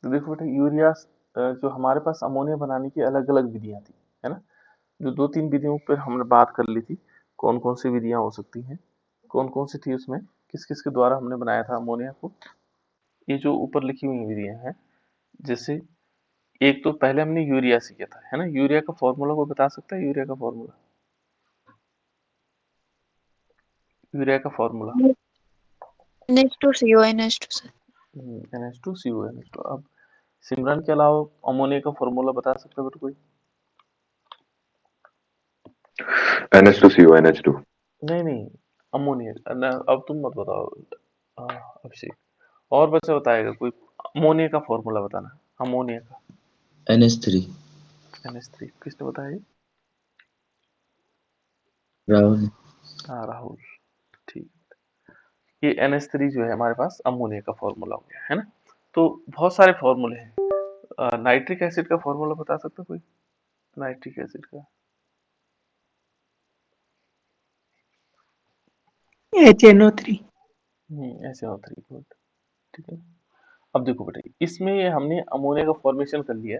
तो देखो बेटा यूरिया जो हमारे पास अमोनिया बनाने की अलग अलग विधियां थी, है ना। जो दो तीन विधियों पर हमने बात कर ली थी, कौन कौन सी विधियां हो सकती हैं, कौन कौन सी थी उसमें, किस किस के द्वारा हमने बनाया था अमोनिया को। ये जो ऊपर लिखी हुई विधियां हैं, जैसे एक तो पहले हमने यूरिया सीखा था, है ना। यूरिया का फॉर्मूला को बता सकता है, यूरिया का फॉर्मूला, यूरिया का formula NH2CO NH2 sir. NH2CO NH2। अब सिमरन के अलावा अमोनिया का फॉर्मूला बता सकते हो कोई? NH2CO NH2। नहीं नहीं, अमोनिया अब तुम मत बताओ अभिषेक, और बच्चा बताएगा कोई। अमोनिया का फॉर्मूला बताना, अमोनिया का। NH3। NH3 किसने बताया ये? राहुल। हाँ राहुल, ठीक। ये NH3 जो है हमारे पास अमोनिया का फॉर्मूला हो गया, है ना। तो बहुत सारे फॉर्मूले हैं। नाइट्रिक एसिड का फॉर्मूला बता सकते हो कोई? नाइट्रिक एसिड का HNO3। SNO3, गुड, ठीक है। अब देखो बेटा, इसमें हमने अमोनिया का फॉर्मेशन कर लिया।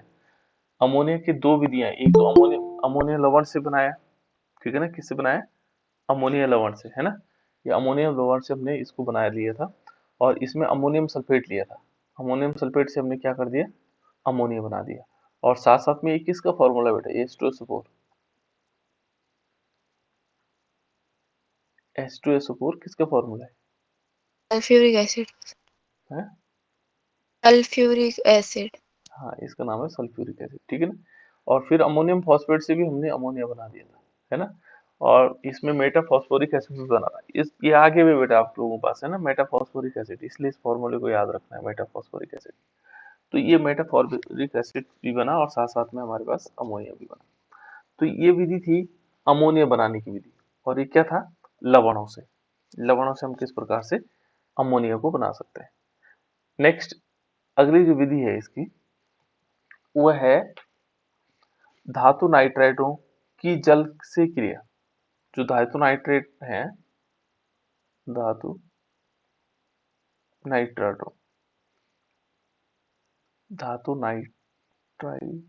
अमोनिया की दो विधियां, एक तो अमोनिया अमोनिया लवण से बनाया, ठीक है ना। किससे बनाया? अमोनिया लवण से, है ना। ये अमोनियम लवण से हमने इसको बना लिया था, और इसमें अमोनियम सल्फेट लिया था। अमोनियम सल्फेट से हमने क्या कर दिया? अमोनिया बना दिया। और साथ साथ में ये किसका फॉर्मूला बेटा? H2SO4। H2SO4 किसका फॉर्मूला सल्फ्यूरिक एसिड। है? Sulphuric acid. हाँ, इसका नाम है सल्फ्यूरिक एसिड, ठीक है ना। और फिर अमोनियम फॉस्फेट से भी हमने अमोनिया बना दिया था, है ना। और इसमें मेटा फॉस्फोरिक एसिड भी बना था। इस ये आगे भी बेटा आप लोगों के पास है ना, मेटा फॉस्फोरिक एसिड, इसलिए इस फॉर्मूले को याद रखना है, मेटा फॉस्फोरिक एसिड। तो ये मेटा फॉस्फोरिक एसिड भी बना, और साथ साथ में हमारे पास अमोनिया भी बना। तो ये विधि थी अमोनिया बनाने की विधि। और ये क्या था? लवणों से। लवणों से हम किस प्रकार से अमोनिया को बना सकते हैं। नेक्स्ट, अगली जो विधि है इसकी, वह है धातु नाइट्राइटों की जल से क्रिया। जो धातु नाइट्रेट है, धातु नाइट्राइटों, धातु नाइट्राइटों,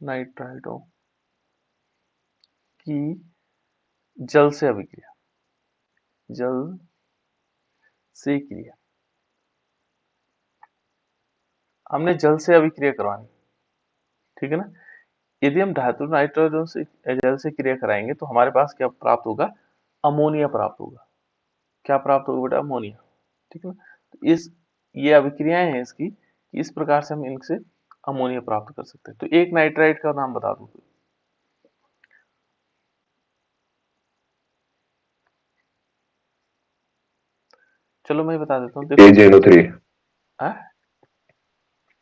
नाइट्राइटों की जल से अभिक्रिया, जल से क्रिया। हमने जल से अभिक्रिया करवानी, ठीक है ना। यदि हम धातु नाइट्रोजन से जल से क्रिया कराएंगे तो हमारे पास क्या प्राप्त होगा? अमोनिया प्राप्त होगा। क्या प्राप्त होगा बेटा? अमोनिया, ठीक है ना। तो इस ये अभिक्रियाएं हैं इसकी, कि इस प्रकार से हम इनसे अमोनिया प्राप्त कर सकते हैं। तो एक नाइट्राइट का नाम बता दो। चलो मैं बता देता हूँ, देखो। AgNO3।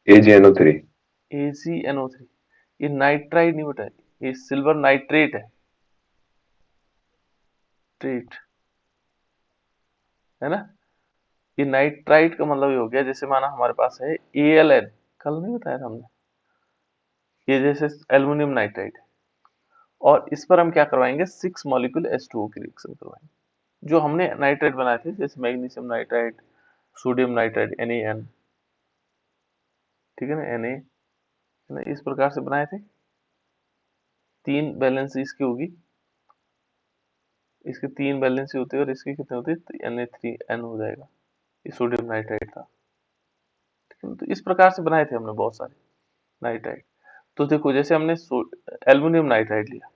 AgNO3। AgNO3, ये नाइट्राइट नहीं बेटा, ये सिल्वर नाइट्रेट है, ट्रेट, है ना। ये नाइट्राइट का मतलब ये हो गया, जैसे माना हमारे पास है AlN, कल नहीं बताया था हमने, ये जैसे एल्युमिनियम नाइट्राइट है। और इस पर हम क्या करवाएंगे? 6 मॉलिक्यूल H2O की रिएक्शन करवाएंगे। जो हमने नाइट्राइट बनाए थे, जैसे magnesium nitrite, sodium nitrite NaN, ठीक है ना, Na, इस प्रकार से बनाए थे। 3 वैलेंसी इसकी होगी, इसके 3 वैलेंसी होते हैं, और इसके कितने होते हैं? तो Na3N हो जाएगा। ये सोडियम नाइट्राइट था, ठीक है। तो इस प्रकार से बनाए थे हमने बहुत सारे नाइट्राइट। तो देखो, जैसे हमने एल्युमिनियम नाइट्राइट लिया,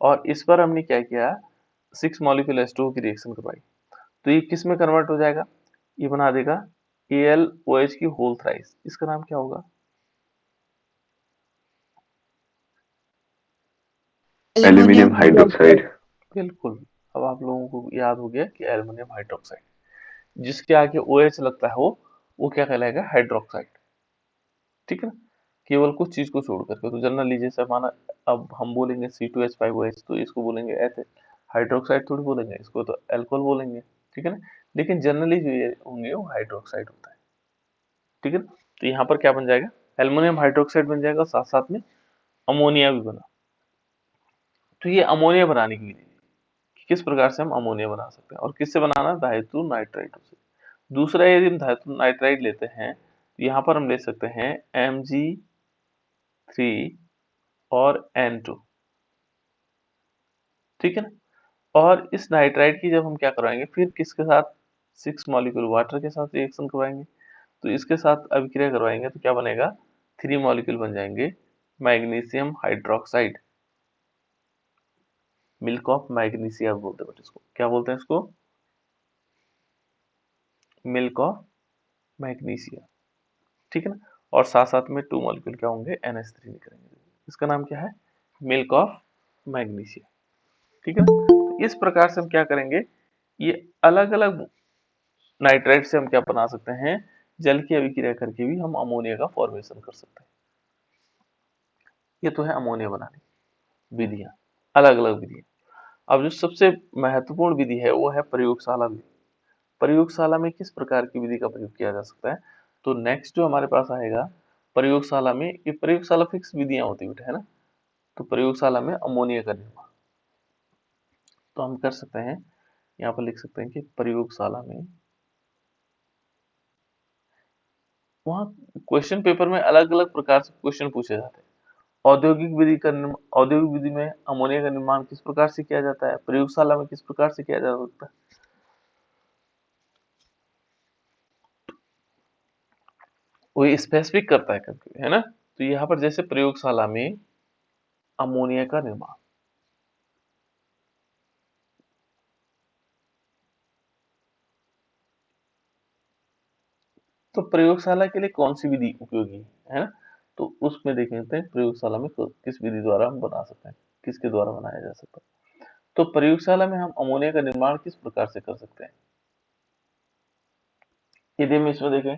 और इस पर हमने क्या किया? 6 मॉलिक्यूल H2O की रिएक्शन करवाई। तो ये किस में कन्वर्ट हो जाएगा? ये बना देगा AlOH की होल थ्राइस। इसका नाम क्या होगा? Aluminium hydroxide. बिल्कुल। अब आप लोगों को याद हो गया कि एल्युमिनियम हाइड्रोक्साइड। जिसके आगे OH लगता है वो क्या कहलाएगा? हाइड्रोक्साइड, ठीक है ना। केवल कुछ चीज को छोड़ करके। तो जनरली जैसे माना, अब हम बोलेंगे C2H5OH, तो इसको बोलेंगे ऐसे हाइड्रोक्साइड थोड़ी बोलेंगे, इसको तो अल्कोहल बोलेंगे, ठीक है ना। लेकिन जनरली जो ये होंगे वो हाइड्रोक्साइड होता है, ठीक है ना। तो यहाँ पर क्या बन जाएगा? एल्युमिनियम हाइड्रोक्साइड बन जाएगा, साथ साथ में अमोनिया भी बना। तो ये अमोनिया बनाने की विधि है कि किस प्रकार से हम अमोनिया बना सकते हैं। और किससे बनाना? धातु नाइट्राइटों से। दूसरा यदि हम धातु नाइट्राइड लेते हैं तो यहाँ पर हम ले सकते हैं Mg3 और N2, ठीक है ना। और इस नाइट्राइड की जब हम क्या करवाएंगे, फिर किसके साथ, 6 मॉलिक्यूल वाटर के साथ रिएक्शन करवाएंगे, तो इसके साथ अभिक्रिया करवाएंगे तो क्या बनेगा, 3 मॉलिक्यूल बन जाएंगे magnesium hydroxide, milk of magnesia बोलते हैं इसको। क्या बोलते हैं इसको, मिल्क ऑफ मैग्नीशिया, ठीक है ना। और साथ साथ में 2 मॉलिक्यूल क्या होंगे, NH3 निकलेंगे। इसका नाम क्या है, मिल्क ऑफ मैग्नीशिया, ठीक है ना। तो इस प्रकार से हम क्या करेंगे, ये अलग अलग नाइट्राइड से हम क्या बना सकते हैं, जल की अभिक्रिया करके भी हम अमोनिया का फॉर्मेशन कर सकते हैं। ये तो है अमोनिया बनाने की विधियां, अलग अलग विधियां। अब जो सबसे महत्वपूर्ण विधि है वो है प्रयोगशाला विधि। प्रयोगशाला में किस प्रकार की विधि का प्रयोग किया जा सकता है, तो नेक्स्ट जो हमारे पास आएगा प्रयोगशाला में, ये प्रयोगशाला फिक्स विधियां होती बेटा, है ना। तो प्रयोगशाला में अमोनिया का निर्माण तो हम कर सकते हैं, यहाँ पर लिख सकते हैं कि प्रयोगशाला में, वहाँ क्वेश्चन पेपर में अलग अलग प्रकार से क्वेश्चन पूछे जाते हैं। औद्योगिक विधि में अमोनिया का निर्माण किस प्रकार से किया जाता है, प्रयोगशाला में किस प्रकार से किया जा सकता है, वो स्पेसिफिक करता है कभी, है ना। तो यहाँ पर जैसे प्रयोगशाला में अमोनिया का निर्माण, तो प्रयोगशाला के लिए कौन सी विधि उपयोगी है ना, तो उसमें देख लेते हैं प्रयोगशाला में किस विधि द्वारा हम बना सकते हैं, किसके द्वारा बनाया जा सकता है। तो प्रयोगशाला में हम अमोनिया का निर्माण किस प्रकार से कर सकते हैं, यदि हम इसमें देखें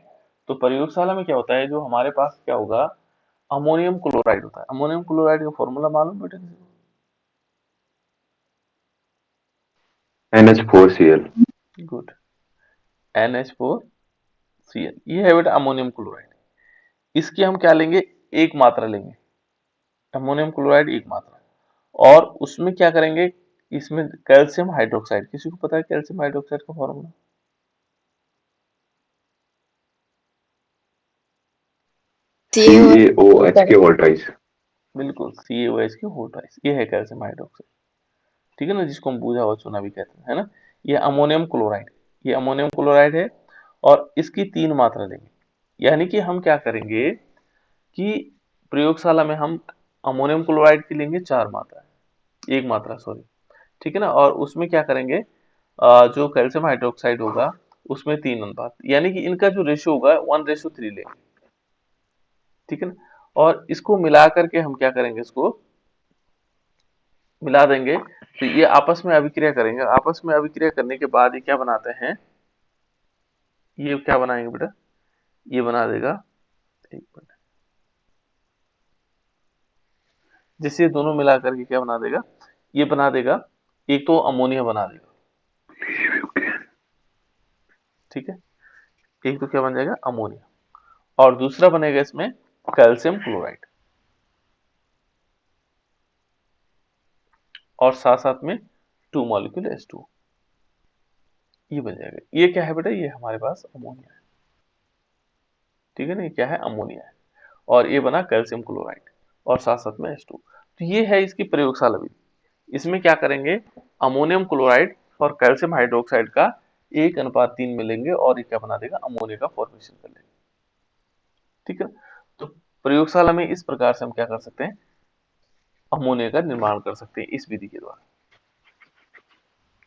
तो प्रयोगशाला में क्या होता है, जो हमारे पास क्या होगा, अमोनियम क्लोराइड होता है। अमोनियम क्लोराइड का फॉर्मूला मालूम बेटा किसी को? NH4Cl। गुड, NH4Cl, ये है बेटा अमोनियम क्लोराइड। इसकी हम क्या लेंगे, एक मात्रा लेंगे, अमोनियम क्लोराइड एक मात्रा, और उसमें क्या करेंगे, इसमें कैल्शियम हाइड्रोक्साइड, किसी को पता है कैल्शियम हाइड्रोक्साइड का फॉर्मूला? CaOH के होल ट्वाइस। बिल्कुल, CaOH के होल ट्वाइस, ये है कैल्शियम हाइड्रोक्साइड, ठीक है ना, जिसको हम बुझा हुआ चूना भी कहते हैं, है ना। ये अमोनियम क्लोराइड, ये अमोनियम क्लोराइड है, और इसकी 3 मात्रा लेंगे। यानी कि हम क्या करेंगे कि प्रयोगशाला में हम अमोनियम क्लोराइड की लेंगे 4 मात्रा, एक मात्रा सॉरी, ठीक है ना। और उसमें क्या करेंगे, जो कैल्शियम हाइड्रोक्साइड होगा उसमें 3 अनुपात, यानी कि इनका जो रेशियो होगा 1:3 लेंगे, ठीक है ना। और इसको मिला करके हम क्या करेंगे, इसको मिला देंगे, तो ये आपस में अभिक्रिया करेंगे। आपस में अभिक्रिया करने के बाद ये क्या बनाते हैं, ये क्या बनाएंगे बेटा, ये बना देगा, एक मिनट, जैसे ये दोनों मिला करके क्या बना देगा, ये बना देगा, एक तो अमोनिया बना देगा, ठीक है, एक तो क्या बन जाएगा अमोनिया, और दूसरा बनेगा इसमें कैल्शियम क्लोराइड, और साथ साथ में 2 मॉलिक्यूल H2, ये बन जाएगा। ये क्या है बेटा, ये हमारे पास अमोनिया है, ठीक है ना, ये क्या है अमोनिया है, और ये बना कैल्शियम क्लोराइड, और साथ साथ में H2। तो ये है इसकी प्रयोगशाला विधि। इसमें क्या करेंगे, अमोनियम क्लोराइड और कैल्शियम हाइड्रोक्साइड का 1:3 मिलेंगे, और ये क्या बना देगा, अमोनिया का फॉर्मेशन कर लेंगे, ठीक है। तो प्रयोगशाला में इस प्रकार से हम क्या कर सकते हैं, अमोनिया का निर्माण कर सकते हैं इस विधि के द्वारा,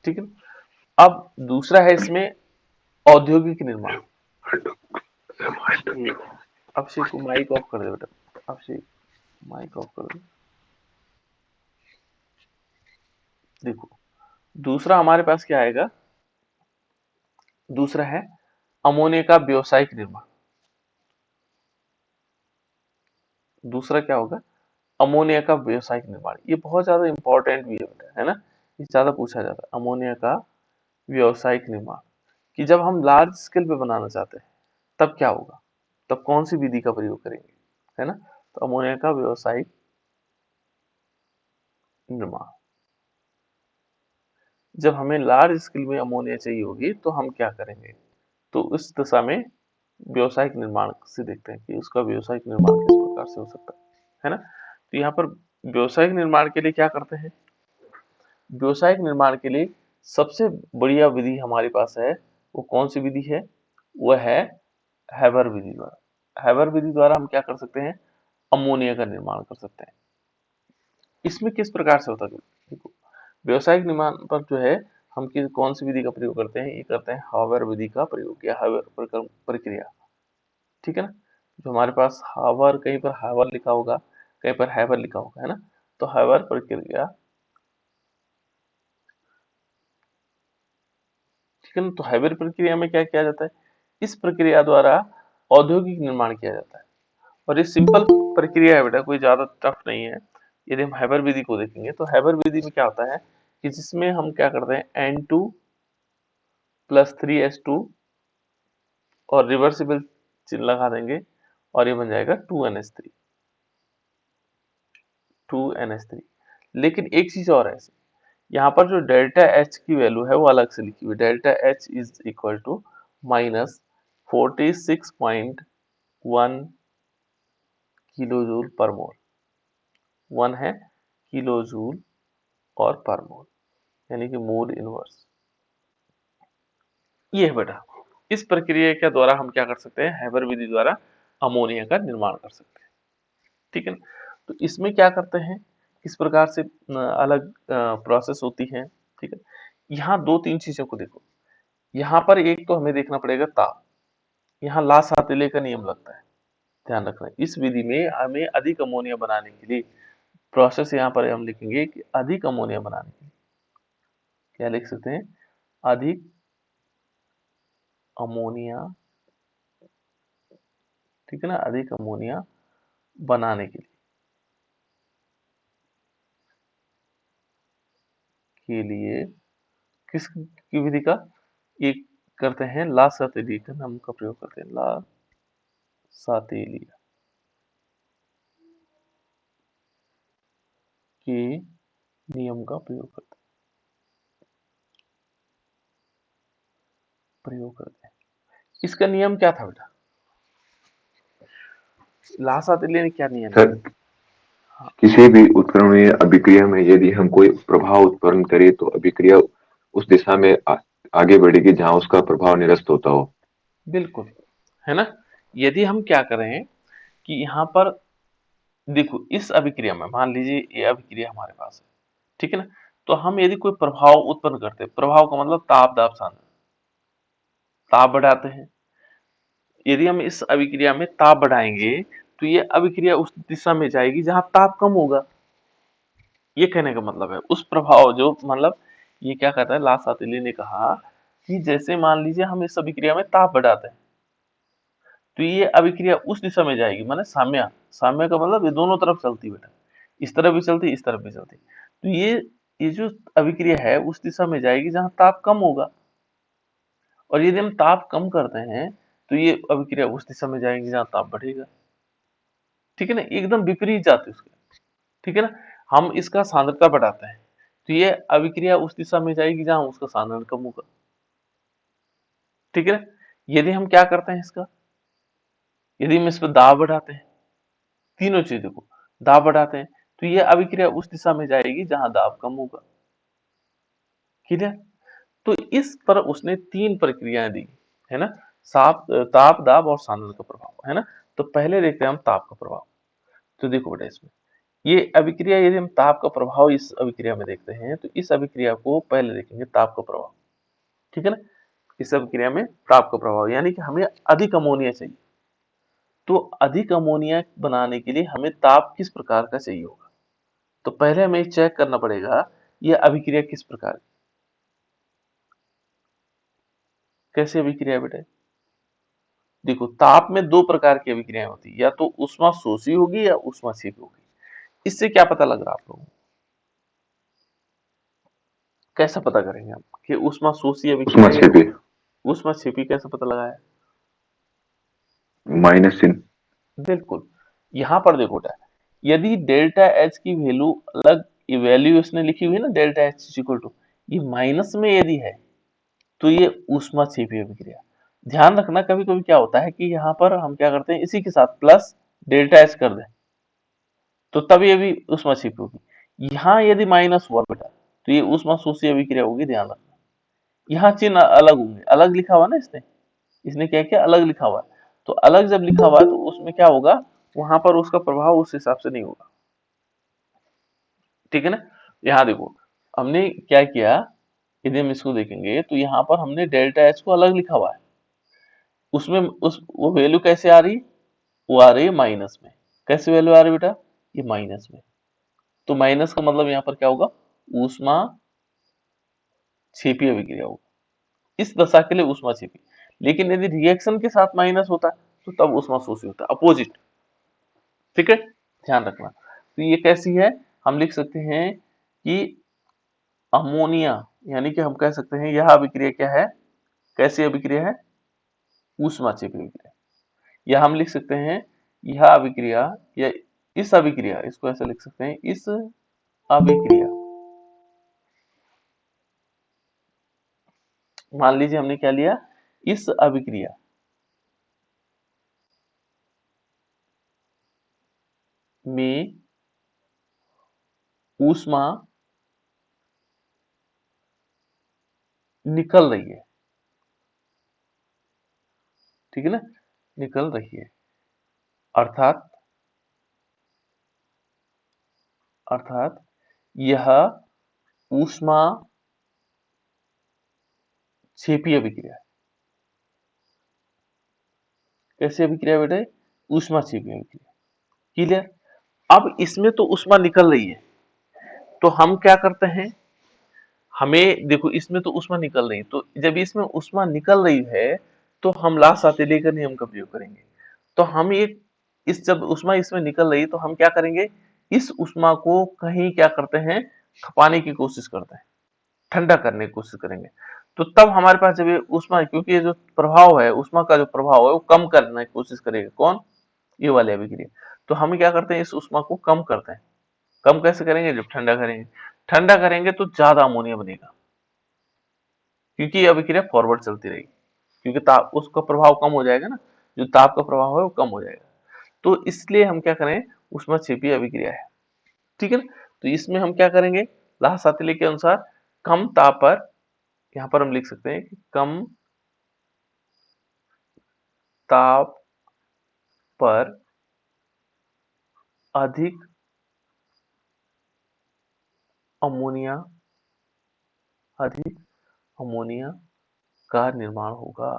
ठीक है। अब दूसरा है इसमें औद्योगिक निर्माण। अभिषेक को माइक ऑफ कर दे बेटा, अभिषेक माइक ऑफ कर दे। देखो दूसरा हमारे पास क्या आएगा, दूसरा है अमोनिया का व्यावसायिक निर्माण। दूसरा क्या होगा, अमोनिया का व्यावसायिक निर्माण। ये बहुत ज्यादा इंपॉर्टेंट भी है बेटा, है ना, ये ज्यादा पूछा जाता है, अमोनिया का व्यावसायिक निर्माण, कि जब हम लार्ज स्केल पे बनाना चाहते हैं तब क्या होगा, तब कौन सी विधि का प्रयोग करेंगे, है ना। तो अमोनिया का व्यावसायिक निर्माण, जब हमें लार्ज स्केल में अमोनिया चाहिए होगी तो हम क्या करेंगे, तो इस दशा में व्यावसायिक निर्माण से देखते हैं कि उसका व्यावसायिक निर्माण किस प्रकार से हो सकता है ना। तो यहाँ पर व्यावसायिक निर्माण के लिए क्या करते हैं, व्यावसायिक निर्माण के लिए सबसे बढ़िया विधि हमारे पास है, वो कौन सी विधि है, वह है हैबर विधि द्वारा। हैबर विधि द्वारा हम क्या कर सकते हैं, अमोनिया का निर्माण कर सकते हैं। इसमें किस प्रकार से होता है, देखो व्यावसायिक निर्माण पर जो है हम कौन सी विधि का प्रयोग करते हैं, ये करते हैं हावर विधि का प्रयोग या हावर प्रक्रिया, ठीक है ना। जो हमारे पास हावर, कहीं पर हावर लिखा होगा, कहीं पर हैवर लिखा होगा, है ना। तो हैवर प्रक्रिया, ठीक है ना। तो हैवर प्रक्रिया में क्या किया जाता है, इस प्रक्रिया द्वारा औद्योगिक निर्माण किया जाता है और ये सिंपल प्रक्रिया है बेटा, कोई ज्यादा टफ नहीं है। यदि हम हैबर विधि को देखेंगे तो हैबर विधि में क्या होता है कि जिसमें हम क्या करते हैं, N2 + 3H2 और रिवर्सिबल चिन्ह लगा देंगे और ये बन जाएगा 2NH3। लेकिन एक चीज और है, यहाँ पर जो डेल्टा H की वैल्यू है वो अलग से लिखी हुई, delta H is equal to -46.1 kilo joule per mole. 1 है किलो जूल और पर मोल, यानी कि मोल इनवर्स। ये है बेटा, इस प्रक्रिया के द्वारा हम क्या कर सकते हैं, हैबर विधि द्वारा अमोनिया का निर्माण कर सकते हैं, ठीक है ना। तो इसमें क्या करते हैं, किस प्रकार से अलग प्रोसेस होती है, ठीक है। यहाँ दो तीन चीजों को देखो, यहाँ पर एक तो हमें देखना पड़ेगा ताप, यहाँ ला सातिले का नियम लगता है, ध्यान रखना। इस विधि में हमें अधिक अमोनिया बनाने के लिए प्रोसेस यहाँ पर हम लिखेंगे कि अधिक अमोनिया बनाने के लिए क्या लिख सकते हैं, अधिक अमोनिया, ठीक है ना, अधिक अमोनिया बनाने के लिए किस की विधि का एक करते हैं, ला सातिली का नाम का प्रयोग करते हैं, ला सातिलिया के नियम का प्रयोग करते हैं। इसका नियम क्या था बेटा, ला सातिलिया ने क्या नियम सर, किसी भी उत्क्रमणीय अभिक्रिया में यदि हम कोई प्रभाव उत्पन्न करें तो अभिक्रिया उस दिशा में आगे बढ़ेगी जहां उसका प्रभाव निरस्त होता हो। बिल्कुल, है ना। यदि हम क्या करें कि यहाँ पर देखो, इस अभिक्रिया में मान लीजिए ये अभिक्रिया हमारे पास है, ठीक है ना। तो हम यदि कोई प्रभाव उत्पन्न करते हैं, प्रभाव का मतलब ताप दाब सांद्रता, ताप बढ़ाते हैं, यदि हम इस अभिक्रिया में ताप बढ़ाएंगे तो ये अभिक्रिया उस दिशा में जाएगी जहां ताप कम होगा। ये कहने का मतलब है उस प्रभाव जो मतलब ये क्या कहता है, ला सातिली ने कहा कि जैसे मान लीजिए हम इस अभिक्रिया में ताप बढ़ाते हैं तो ये अभिक्रिया उस दिशा में जाएगी, माने साम्य, साम्य का मतलब ये दोनों तरफ चलती बेटा, इस तरफ भी चलती, इस तरफ भी चलती। तो ये जो अभिक्रिया है उस दिशा में जाएगी जहां ताप कम होगा, और यदि हम ताप कम करते हैं तो ये अभिक्रिया उस दिशा में जाएगी जहां ताप बढ़ेगा, ठीक है ना, एकदम विपरीत जाती है उसके, ठीक है ना। हम इसका सांद्रता बढ़ाते हैं तो ये अभिक्रिया उस दिशा में जाएगी जहां उसका सांद्रण कम होगा, ठीक है ना। यदि हम क्या करते हैं इसका, यदि हम इस पर दाब बढ़ाते हैं, तीनों चीज देखो, दाब बढ़ाते हैं तो ये अभिक्रिया उस दिशा में जाएगी जहां दाब कम होगा, क्लियर। तो इस पर उसने तीन प्रक्रियाएं दी, है ना, ताप, दाब और सांद्रण का प्रभाव, है ना। तो पहले देखते हैं हम ताप का प्रभाव। तो देखो बेटा, इसमें ये अभिक्रिया, यदि हम ताप का प्रभाव इस अभिक्रिया में देखते हैं तो इस अभिक्रिया को पहले देखेंगे ताप का प्रभाव, ठीक है ना। इस अभिक्रिया में ताप का प्रभाव यानी कि हमें अधिक अमोनिया चाहिए, तो अधिक अमोनिया बनाने के लिए हमें ताप किस प्रकार का चाहिए होगा। तो पहले हमें चेक करना पड़ेगा यह अभिक्रिया किस प्रकार की, कैसी अभिक्रिया बेटा। देखो, ताप में दो प्रकार की अभिक्रियाएं होती है, या तो ऊष्मा शोषी होगी या ऊष्मा क्षेपी होगी। इससे क्या पता लग रहा है आप लोगों को, कैसा पता करेंगे हम कि ऊष्मा शोषी अभिक्रिया है, ऊष्मा क्षेपी कैसे पता लगाया, माइनस चिन्ह। बिल्कुल, यहाँ पर देखो बेटा, यदि डेल्टा एच की वैल्यू अलग, वैल्यू उसने लिखी हुई है ना, डेल्टा एच इक्वल टू, ये माइनस में यदि है तो ये ऊष्मा क्षेपी अभिक्रिया, ध्यान रखना कभी कभी क्या होता है कि यहाँ पर हम क्या करते हैं इसी के साथ प्लस डेल्टा एच कर दें तो तब ये भी ऊष्मा छिपी होगी। यहाँ यदि माइनस हुआ बेटा तो ये ऊष्मा शोषी अभिक्रिया होगी, ध्यान रखना। यहाँ चिन्ह अलग होंगे, अलग लिखा हुआ ना इसने, इसने क्या किया अलग लिखा हुआ है, तो अलग जब लिखा हुआ है तो उसमें क्या होगा, वहां पर उसका प्रभाव उस हिसाब से नहीं होगा, ठीक है ना। यहाँ देखो हमने क्या किया, यदि हम इसको देखेंगे तो यहाँ पर हमने डेल्टा एच को अलग लिखा हुआ है, उसमें उस वो वैल्यू कैसे आ रही, वो आ रही है माइनस में। कैसे वैल्यू आ रही है बेटा, ये माइनस में, तो माइनस का मतलब यहाँ पर क्या होगा, ऊष्मा छेपी अभिक्रिया होगा, इस दशा के लिए ऊष्मा छेपी। लेकिन यदि रिएक्शन के साथ माइनस होता तो तब ऊष्मा शोषी होता, अपोजिट, ठीक है, ध्यान रखना। तो ये कैसी है, हम लिख सकते हैं कि अमोनिया, यानी कि हम कह सकते हैं यह अभिक्रिया क्या है, कैसी अभिक्रिया है, ऊष्मा छेपी अभिक्रिया। या हम लिख सकते हैं यह अभिक्रिया या इस अभिक्रिया, इसको ऐसे लिख सकते हैं, इस अभिक्रिया, मान लीजिए हमने क्या लिया, इस अभिक्रिया में ऊष्मा निकल रही है, ठीक है ना, निकल रही है, अर्थात अर्थात यह ऊष्मा छेपी अभिक्रिया है। कैसी अभिक्रिया बेटे, ऊष्मा छेपी अभिक्रिया, क्लियर। अब इसमें तो ऊष्मा निकल रही है, तो हम क्या करते हैं, हमें देखो इसमें तो ऊष्मा निकल रही है, तो जब इसमें ऊष्मा निकल रही है तो हम ला सातेले का नियम का प्रयोग करेंगे। तो हम ये इस जब ऊष्मा इसमें निकल रही है तो हम क्या करेंगे, इस ऊष्मा को कहीं क्या करते हैं, खपाने की कोशिश करते हैं, ठंडा करने की कोशिश करेंगे। तो तब हमारे पास जब ये ऊष्मा, क्योंकि ये जो प्रभाव है ऊष्मा का जो प्रभाव है वो कम करने की कोशिश करेगा, कौन, ये वाली अभिक्रिया। तो हम क्या करते हैं, इस ऊष्मा को कम करते हैं। कम कैसे करेंगे, जब ठंडा करेंगे, ठंडा करेंगे तो ज्यादा अमोनिया बनेगा, क्योंकि ये अभिक्रिया फॉरवर्ड चलती रहेगी, क्योंकि ताप उसका प्रभाव कम हो जाएगा ना, जो ताप का प्रभाव है वो कम हो जाएगा। तो इसलिए हम क्या करें, ऊष्मा छेपी अभिक्रिया है, ठीक है ना। तो इसमें हम क्या करेंगे, लाह-सातिले के अनुसार कम ताप पर, यहाँ पर हम लिख सकते हैं कि कम ताप पर अधिक अमोनिया अधिक अमोनिया का निर्माण होगा।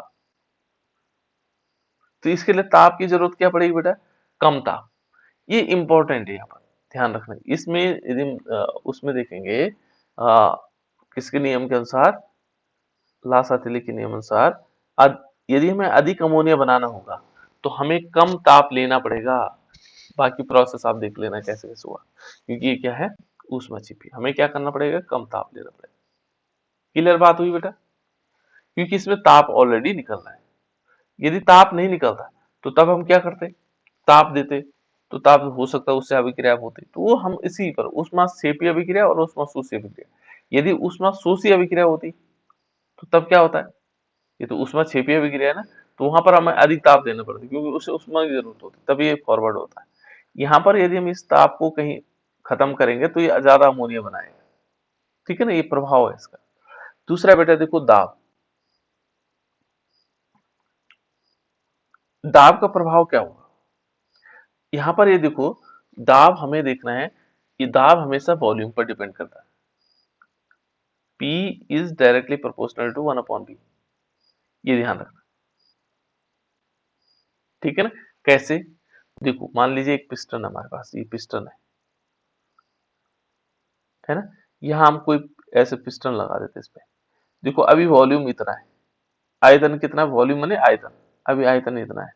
तो इसके लिए ताप की जरूरत क्या पड़ेगी बेटा, कम ताप। ये इंपॉर्टेंट है, यहाँ पर ध्यान रखना। इसमें यदि उसमें देखेंगे किसके नियम के अनुसार, लासातिली के नियम अनुसार, यदि हमें अधिक अमोनिया बनाना होगा तो हमें कम ताप लेना पड़ेगा। बाकी प्रोसेस आप देख लेना कैसे कैसे हुआ, क्योंकि ये क्या है, ऊष्मा छिपी, हमें क्या करना पड़ेगा, कम ताप लेना पड़ेगा। क्लियर बात हुई बेटा, क्योंकि इसमें ताप ऑलरेडी निकल रहा है। यदि ताप नहीं निकलता तो तब हम क्या करते, ताप देते, तो ताप हो सकता है उससे अभिक्रिया होती, तो वो हम इसी पर ऊष्मा छेपी अभिक्रिया और ऊष्मा शोषी अभिक्रिया। यदि ऊष्मा शोषी अभिक्रिया होती तो तब क्या होता है, ये तो ऊष्मा छेपी अभिक्रिया है ना, तो वहां पर हमें अधिक ताप देना पड़ता है, क्योंकि उसे ऊष्मा की जरूरत होती है, तभी ये फॉरवर्ड होता है। यहाँ पर यदि हम इस ताप को कहीं खत्म करेंगे तो ये ज्यादा अमोनिया बनाएगा, ठीक है ना, ये प्रभाव है इसका। दूसरा बेटा देखो दाब, दाब का प्रभाव क्या होगा, यहाँ पर ये देखो दाब हमें देखना है, ये दाब हमेशा वॉल्यूम पर डिपेंड करता है। P is directly proportional to 1/B, ये ध्यान रखना, ठीक है ना। कैसे, देखो मान लीजिए एक पिस्टन है हमारे पास, ये पिस्टन है ना, यहाँ हम कोई ऐसे पिस्टन लगा देते इस पे। देखो अभी वॉल्यूम इतना है, आयतन कितना, वॉल्यूम माने आयतन, अभी आयतन इतना है,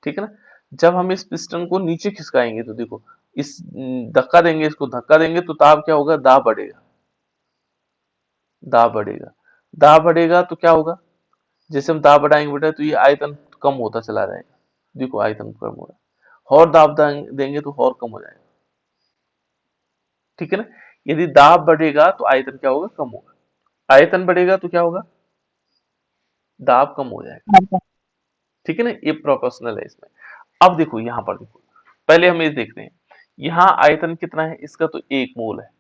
ठीक है ना। जब हम इस पिस्टन को नीचे खिसकाएंगे तो देखो इस धक्का देंगे, इसको धक्का देंगे तो ताप क्या होगा, दाब बढ़ेगा, दाब बढ़ेगा, दाब बढ़ेगा तो क्या होगा, जैसे हम दाब बढ़ाएंगे बेटा तो ये आयतन कम होता चला जाएगा, देखो आयतन कम हो रहा है, और दाब देंगे तो और कम हो जाएगा, ठीक है ना। यदि दाब बढ़ेगा तो आयतन क्या होगा, कम होगा, आयतन बढ़ेगा तो क्या होगा, दाब कम हो जाएगा, ठीक है ना, ये प्रोपोर्शनल है इसमें। अब देखो यहाँ पर देखो, पहले हम ये देखते हैं, यहाँ आयतन कितना है इसका, तो 1 मोल है,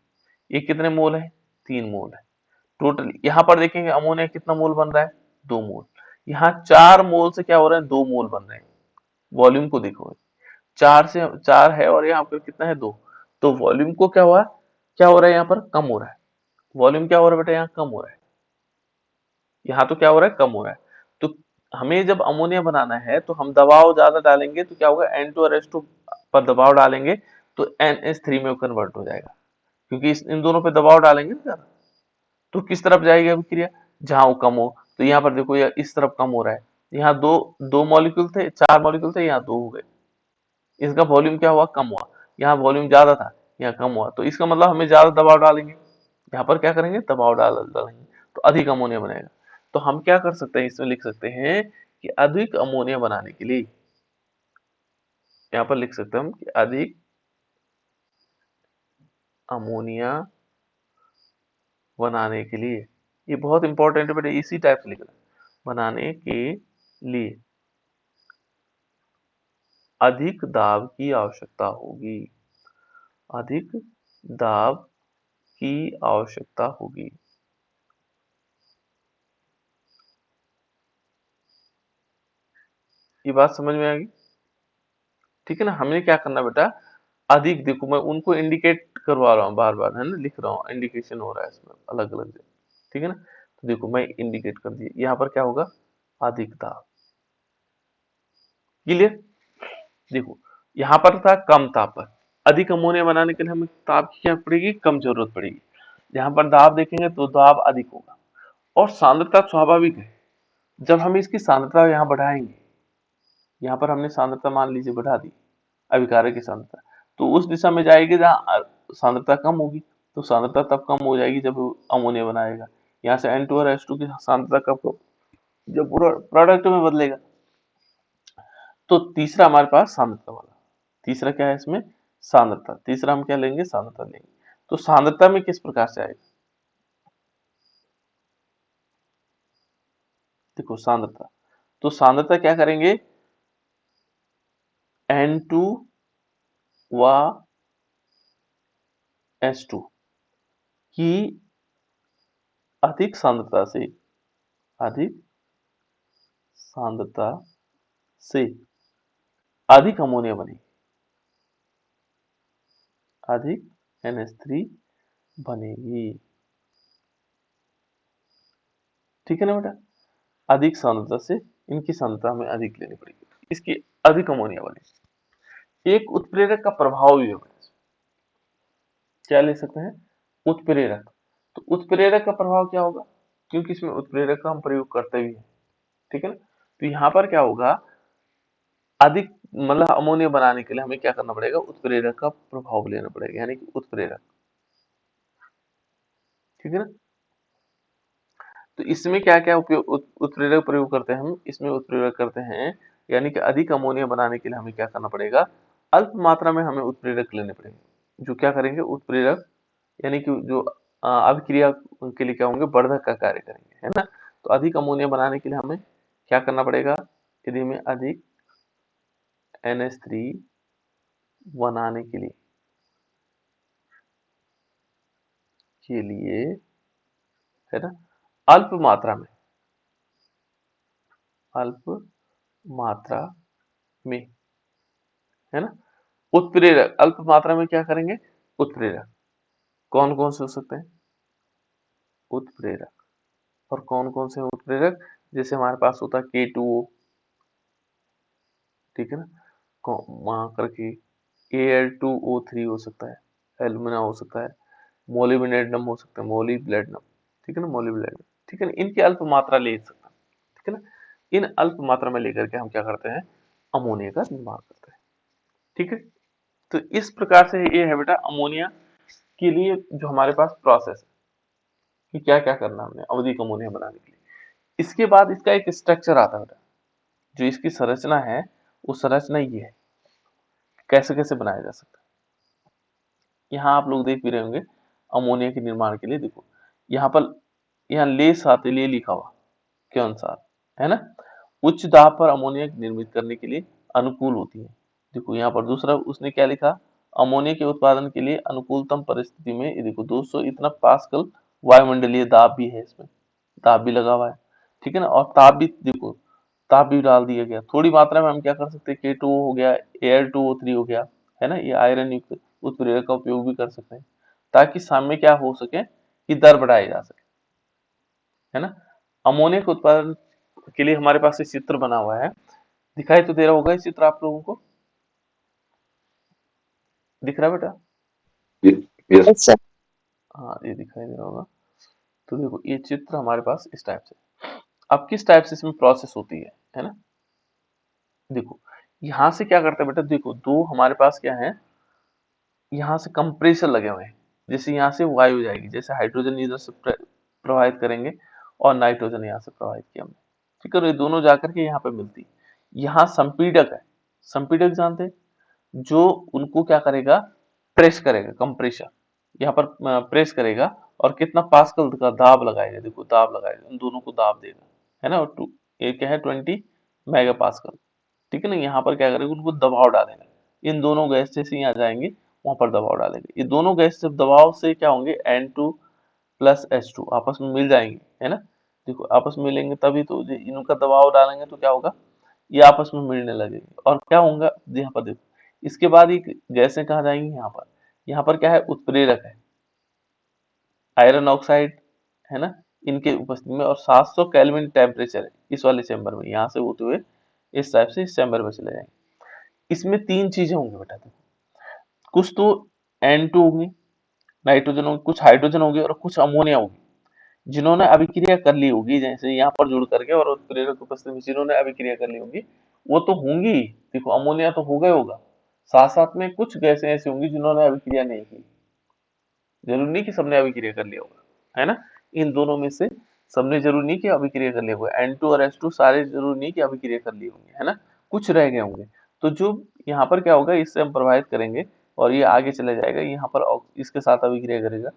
ये कितने मोल है, 3 मोल है टोटल। यहाँ पर देखेंगे अमोनिया कितना मोल बन रहा है, 2 मोल। यहाँ 4 मोल से क्या हो रहा है, 2 मोल बन रहे हैं। वॉल्यूम को देखो, 4 से 4 है और यहाँ पर कितना है, 2, तो वॉल्यूम को क्या हो रहा है, यहाँ पर कम हो रहा है। वॉल्यूम क्या हो रहा है बेटा, यहाँ कम हो रहा है, यहाँ तो क्या हो रहा है, कम हो रहा है। तो हमें जब अमोनिया बनाना है तो हम दबाव ज्यादा डालेंगे तो क्या होगा, N2 और H2 पर दबाव डालेंगे तो NH3 में कन्वर्ट हो जाएगा, क्योंकि इन दोनों पे दबाव डालेंगे ना ज्यादा। तो किस तरफ जाएगी अभिक्रिया, जहां वो कम हो। तो यहाँ पर देखो ये इस तरफ कम हो रहा है, यहाँ दो मॉलिक्यूल थे, 4 मॉलिक्यूल थे, यहाँ 2 हो गए, इसका वॉल्यूम क्या हुआ, कम हुआ। यहाँ वॉल्यूम ज्यादा था, यहाँ कम हुआ, तो इसका मतलब हमें ज्यादा दबाव डालेंगे, यहाँ पर क्या करेंगे, दबाव डालेंगे तो अधिक अमोनिया बनेगा। तो हम क्या कर सकते हैं, इसमें लिख सकते हैं कि अधिक अमोनिया बनाने के लिए, यहाँ पर लिख सकते हैं हम कि अधिक अमोनिया बनाने के लिए, ये बहुत इंपॉर्टेंट है बेटा, इसी टाइप से लिखना, बनाने के लिए अधिक दाब की आवश्यकता होगी, अधिक दाब की आवश्यकता होगी। ये बात समझ में आ गई, ठीक है ना। हमें क्या करना बेटा, अधिक, देखो मैं उनको इंडिकेट करवा रहा हूँ बार बार, है ना, लिख रहा हूँ, इंडिकेशन हो रहा है इसमें अलग अलग जगह, ठीक है ना। तो देखो मैं इंडिकेट कर दिया, यहाँ पर क्या होगा, अधिक दाब, क्लियर। देखो यहाँ पर था कम ताप पर, अधिक अमोनिया बनाने के लिए हमें ताप की क्या पड़ेगी, कम जरूरत पड़ेगी। यहाँ पर दाब देखेंगे तो दाब अधिक होगा, और सांद्रता स्वाभाविक है, जब हम इसकी सांद्रता यहाँ बढ़ाएंगे, यहाँ पर हमने सांद्रता मान लीजिए बढ़ा दी, अभिकारक की सांद्रता, तो उस दिशा में जाएगी जहाँ सांद्रता कम होगी, तो सांद्रता तब कम हो जाएगी जब अमोनिया बनाएगा। यहाँ से N2 और H2 की सांद्रता कब, जब पूरा प्रोडक्ट में बदलेगा। तो तीसरा हमारे पास सांद्रता वाला, तीसरा क्या है इसमें, सांद्रता, तीसरा हम क्या लेंगे, सांद्रता लेंगे। तो सांद्रता में किस प्रकार से आएगा, देखो सांद्रता, तो सांद्रता क्या करेंगे, N2 व H2 की अधिक सांद्रता से, अधिक सांद्रता से अधिक अमोनिया बनेगी, अधिक NH3 बनेगी, ठीक है ना बेटा। अधिक सांद्रता से इनकी सांद्रता हमें अधिक लेनी पड़ेगी, इसकी अधिक अमोनिया बनेगी। एक उत्प्रेरक का प्रभाव भी है, क्या ले सकते हैं, उत्प्रेरक। तो उत्प्रेरक का प्रभाव क्या होगा, क्योंकि इसमें उत्प्रेरक का हम प्रयोग करते भी हैं, ठीक है ना। तो यहाँ पर क्या होगा, अधिक मतलब अमोनिया बनाने के लिए हमें क्या करना पड़ेगा, उत्प्रेरक का प्रभाव लेना पड़ेगा, यानी कि उत्प्रेरक, ठीक है ना। तो इसमें क्या क्या उपयोग उत्प्रेरक प्रयोग करते हैं हम, इसमें उत्प्रेरक करते हैं, यानी कि अधिक अमोनिया बनाने के लिए हमें क्या करना पड़ेगा, अल्प मात्रा में हमें उत्प्रेरक लेने पड़ेंगे, जो क्या करेंगे, उत्प्रेरक यानी कि जो अभिक्रिया के लिए क्या होंगे, वर्धक का कार्य करेंगे, है ना। तो अधिक अमोनिया बनाने के लिए हमें क्या करना पड़ेगा, यदि हमें अधिक NH3 बनाने के लिए है ना, अल्प मात्रा में, अल्प मात्रा में, है ना, उत्प्रेरक, अल्प मात्रा में क्या करेंगे, उत्प्रेरक, कौन कौन से हो सकते हैं, उत्प्रेरक, और कौन कौन से उत्प्रेरक, जैसे हमारे पास होता है K2O, ठीक है ना, वहां करके Al2O3 हो सकता है, एल्यूमिना हो सकता है, मोलिब्डेनम हो सकता है, मोलिब्डेनम, ठीक है ना, मोलिब्डेनम, ठीक है ना, इनकी अल्प मात्रा ले सकते हैं, ठीक है ना। इन अल्प मात्रा में लेकर के हम क्या करते हैं, अमोनिया का निर्माण करते हैं, ठीक है। तो इस प्रकार से ये है बेटा अमोनिया के लिए जो हमारे पास प्रोसेस है कि क्या क्या करना हमने अधिक अमोनिया बनाने के लिए। इसके बाद इसका एक स्ट्रक्चर आता है बेटा, जो इसकी संरचना है, वो संरचना ये है, कैसे कैसे बनाया जा सकता है। यहाँ आप लोग देख भी रहे होंगे, अमोनिया के निर्माण के लिए देखो, यहाँ पर यहाँ ले साथ ले लिखा हुआ के अनुसार, है ना। उच्च दाब पर अमोनिया निर्मित करने के लिए अनुकूल होती है। देखो यहाँ पर दूसरा उसने क्या लिखा, अमोनिया के उत्पादन के लिए अनुकूलतम परिस्थिति में, ये देखो 200 इतना पास्कल वायुमंडलीय दाब भी है, इसमें ताप भी लगा हुआ है, ठीक है ना। और ताप भी देखो, ताप भी डाल दिया गया। थोड़ी मात्रा में हम क्या कर सकते हैं, K2O हो गया, Al2O3 हो गया, है ना, ये आयरन युक्त उत्प्रेरक का उपयोग भी कर सकते हैं, ताकि सामने क्या हो सके कि दर बढ़ाई जा सके, है ना। अमोनिया के उत्पादन के लिए हमारे पास ये चित्र बना हुआ है, दिखाई तो दे रहा होगा ये चित्र आप लोगों को, दिख रहा है बेटा? Yes Yes, sir. हाँ ये दिखाई दे रहा होगा। तो देखो ये चित्र हमारे पास इस टाइप से, अब किस टाइप से इसमें प्रोसेस होती है ना। देखो यहाँ से क्या करते हैं बेटा, देखो दो हमारे पास क्या है, यहाँ से कंप्रेसर लगे हुए हैं, जैसे यहाँ से वायु जाएगी, जैसे हाइड्रोजन इधर से प्रवाहित करेंगे और नाइट्रोजन यहाँ से प्रवाहित किया हमने, ठीक है। ये दोनों जाकर के यहाँ पे मिलती, यहाँ संपीडक है, संपीडक जानते हैं, जो उनको क्या करेगा, प्रेस करेगा, कंप्रेसर यहाँ पर प्रेस करेगा और कितना पास्कल का दाब लगाएगा, देखो दाब लगाएगा, उन दोनों को दाब देगा, है ना। और ये क्या है 20 मेगा पास्कल, ठीक है ना। यहाँ पर क्या करेगा, उनको दबाव डालेगा, इन दोनों गैस जैसे यहाँ जाएंगे वहां पर दबाव डालेंगे, ये दोनों गैस जब दबाव से क्या होंगे, N2 प्लस H2 आपस में मिल जाएंगे, है ना। देखो आपस में मिलेंगे तभी तो, इनका दबाव डालेंगे तो क्या होगा, ये आपस में मिलने लगेंगे और क्या होगा, यहाँ पर देखो इसके बाद ये गैसें कहाँ जाएंगी, यहाँ पर क्या है, उत्प्रेरक है, आयरन ऑक्साइड, है ना, इनके उपस्थिति में, और 700 केल्विन टेम्परेचर है इस वाले चैम्बर में, यहाँ से होते हुए इस टाइप से इस चैम्बर में चले जाएंगे। इसमें तीन चीजें होंगी बेटा, देखो कुछ तो N2 होगी, नाइट्रोजन होगी, कुछ हाइड्रोजन होगी और कुछ अमोनिया होगी, जिन्होंने अभिक्रिया कर ली होगी, जैसे यहाँ पर जुड़ करके, और उत्प्रेरक उपस्थिति में जिन्होंने अभिक्रिया कर ली होगी वो तो होंगी, देखो अमोनिया तो होगा ही होगा, साथ साथ में कुछ गैसें ऐसी होंगी जिन्होंने अभिक्रिया नहीं की, जरूरी नहीं कि सबने अभिक्रिया कर लिया होगा, है ना। इन दोनों में से सबने जरूरी नहीं कि अभिक्रिया कर लिया होगा, N2 और H2 सारे जरूरी नहीं कि अभिक्रिया कर लिए होंगे, है ना, कुछ रह गए होंगे। तो जो यहाँ पर क्या होगा, इससे हम प्रवाहित करेंगे और ये आगे चले जाएगा, यहाँ पर इसके साथ अभिक्रिया करेगा,